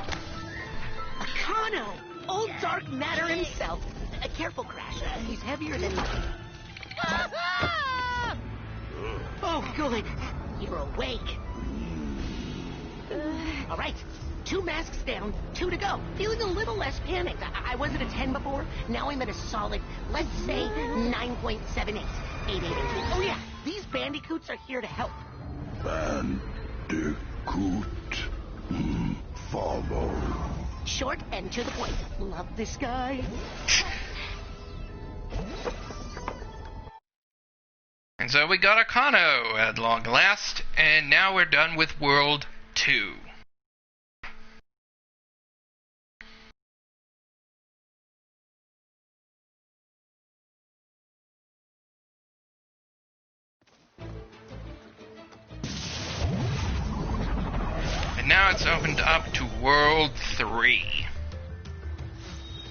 Akano! Old dark matter himself. Careful, Crash. He's heavier than... Oh, good. You're awake. All right. 2 masks down, 2 to go. Feeling a little less panicked. I was at a 10 before. Now I'm at a solid, let's say, 9.78. 888. Oh yeah, these bandicoots are here to help. Bandicoot. Follow. Short and to the point. Love this guy. And so we got Akano at long last, and now we're done with World 2. Now it's opened up to World 3.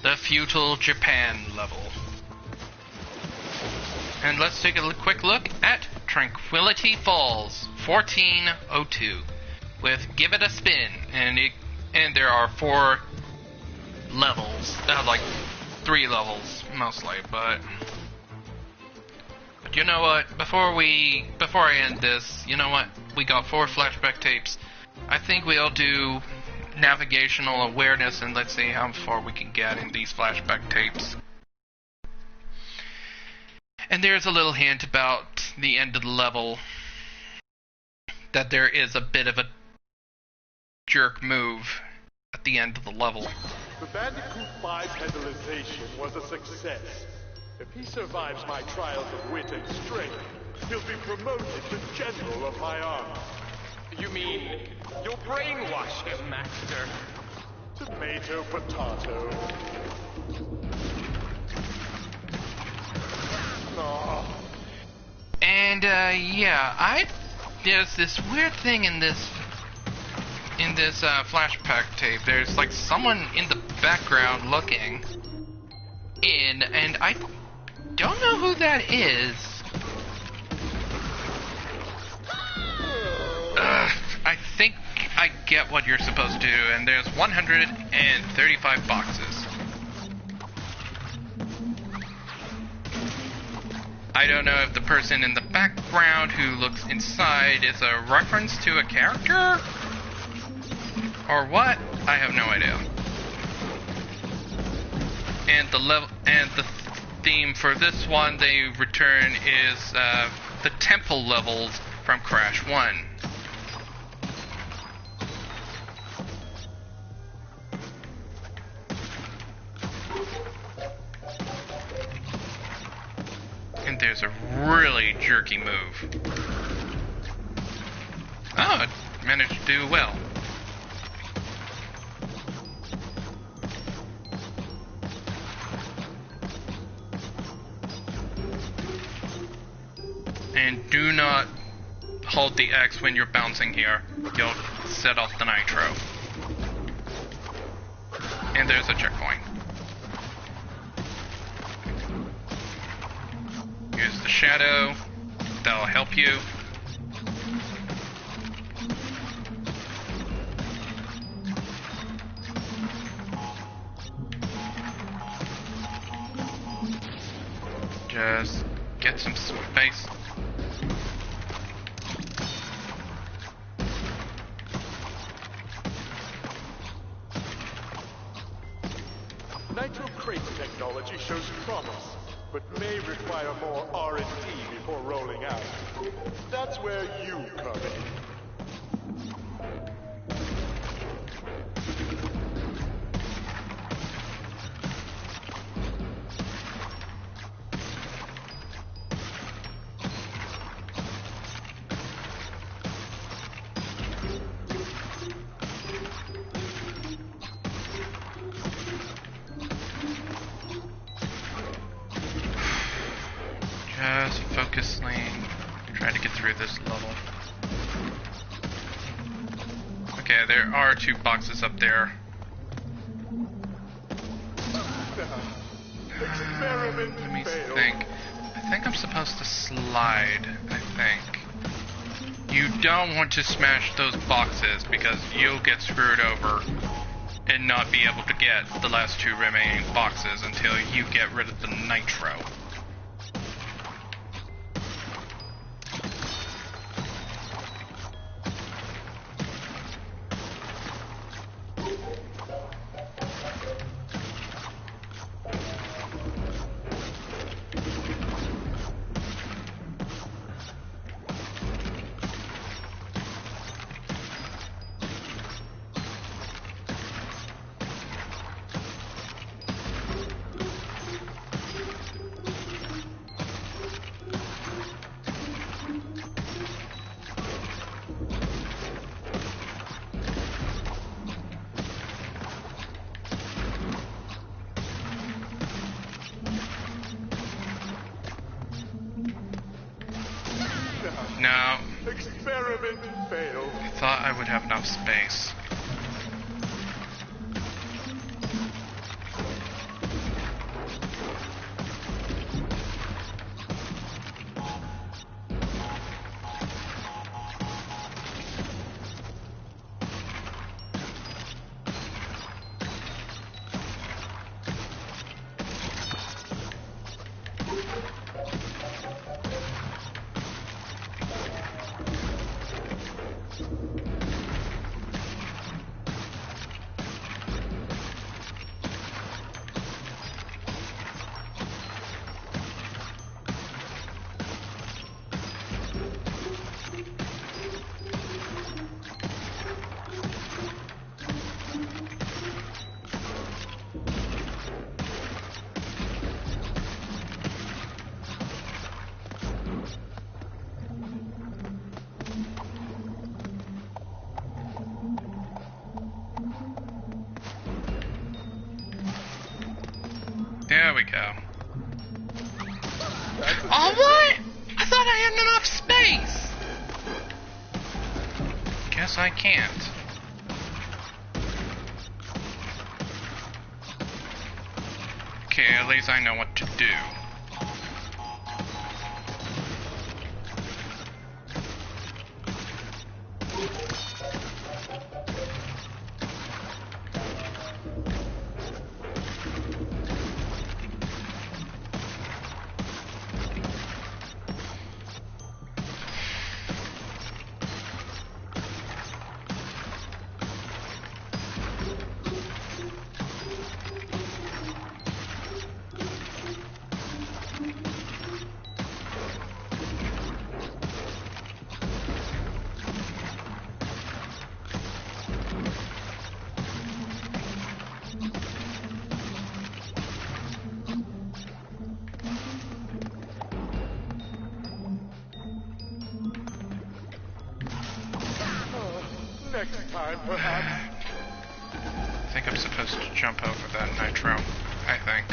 The Feudal Japan level. And let's take a quick look at Tranquility Falls 1402 with Give It a Spin. And there are 4 levels. Like 3 levels mostly, but you know what? Before I end this, you know what? We got 4 flashback tapes. I think we'll do navigational awareness and let's see how far we can get in these flashback tapes. And there's a little hint about the end of the level that there is a bit of a jerk move at the end of the level. The Bandicoot 5 pedalization was a success. If he survives my trials of wit and strength, he'll be promoted to General of my army. You mean you'll brainwash him, Master? Tomato, potato. Oh. And yeah, there's this weird thing in this flashback tape. There's like someone in the background looking in, and I don't know who that is. I think I get what you're supposed to do, and there's 135 boxes. I don't know if the person in the background who looks inside is a reference to a character or what. I have no idea. And the theme for this one they return is the temple levels from Crash 1. And there's a really jerky move. Oh, it managed to do well. And do not hold the X when you're bouncing here. You'll set off the nitro. And there's a checkpoint. Use the shadow. That'll help you. Just get some space. Nitro crate technology shows promise, but may require more R&D before rolling out. That's where you come in. Just focusing, try to get through this level. Okay, there are 2 boxes up there. Let me think. I think I'm supposed to slide, I think. You don't want to smash those boxes because you'll get screwed over and not be able to get the last 2 remaining boxes until you get rid of the nitro. No. Experiment failed. I thought I would have enough space. There we go. Oh, what? I thought I had enough space. Guess I can't. Okay, at least I know what to do. Next time, perhaps. I think I'm supposed to jump over that nitro. I think.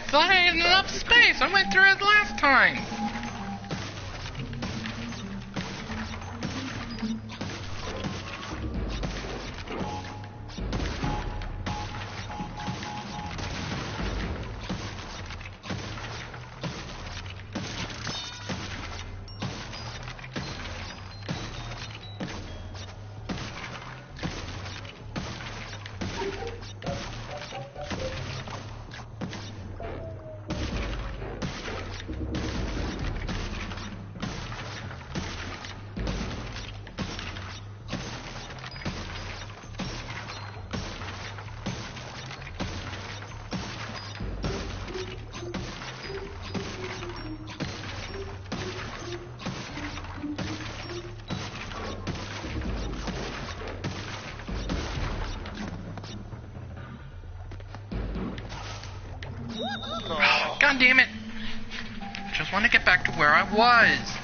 thought I had enough space. I went through it last time. God damn it! Just want to get back to where I was.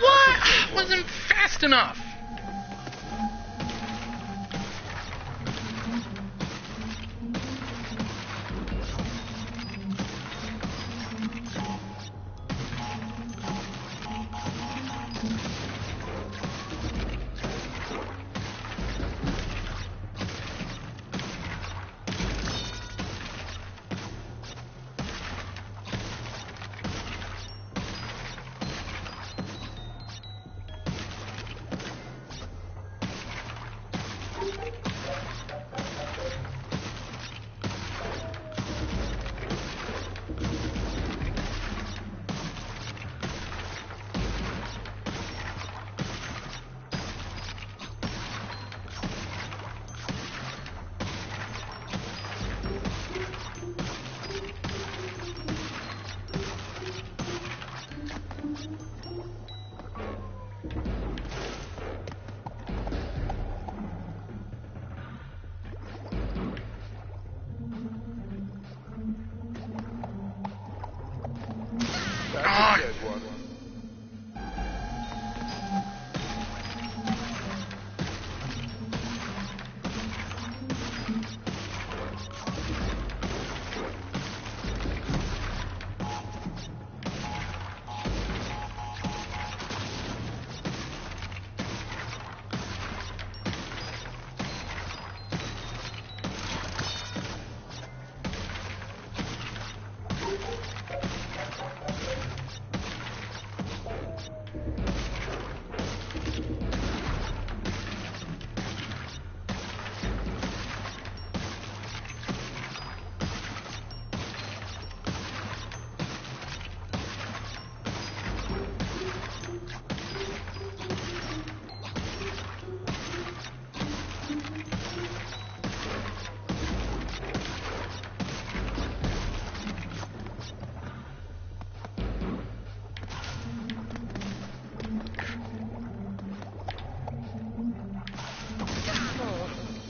What? Wasn't fast enough.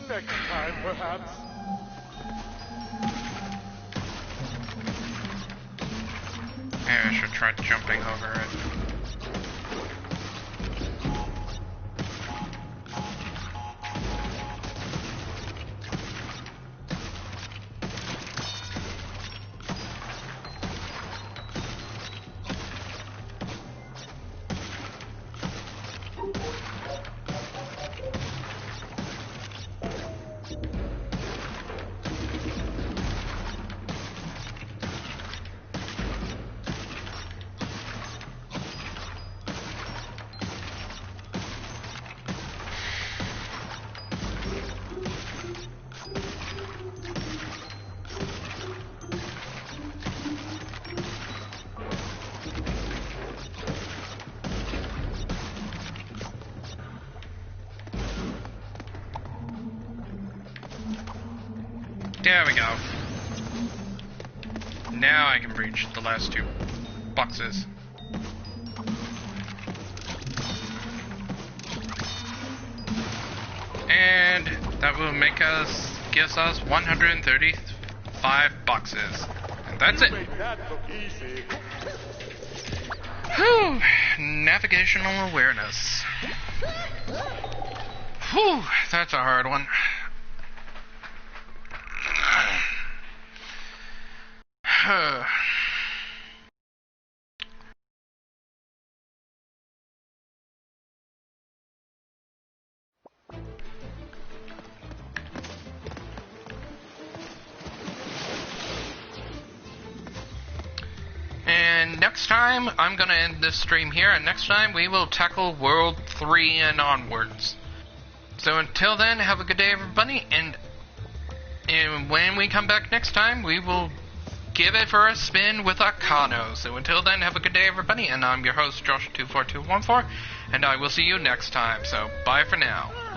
Next time, perhaps. Maybe I should try jumping over it. There we go. Now I can reach the last 2 boxes. And that will gives us 135 boxes. And that's it. Whew, navigational awareness. Whew, that's a hard one. And next time, I'm going to end this stream here, and next time we will tackle World 3 and onwards. So until then, have a good day, everybody, and when we come back next time, we will give it for a spin with Akano. So until then, have a good day, everybody, and I'm your host, Josh24214, and I will see you next time. So bye for now.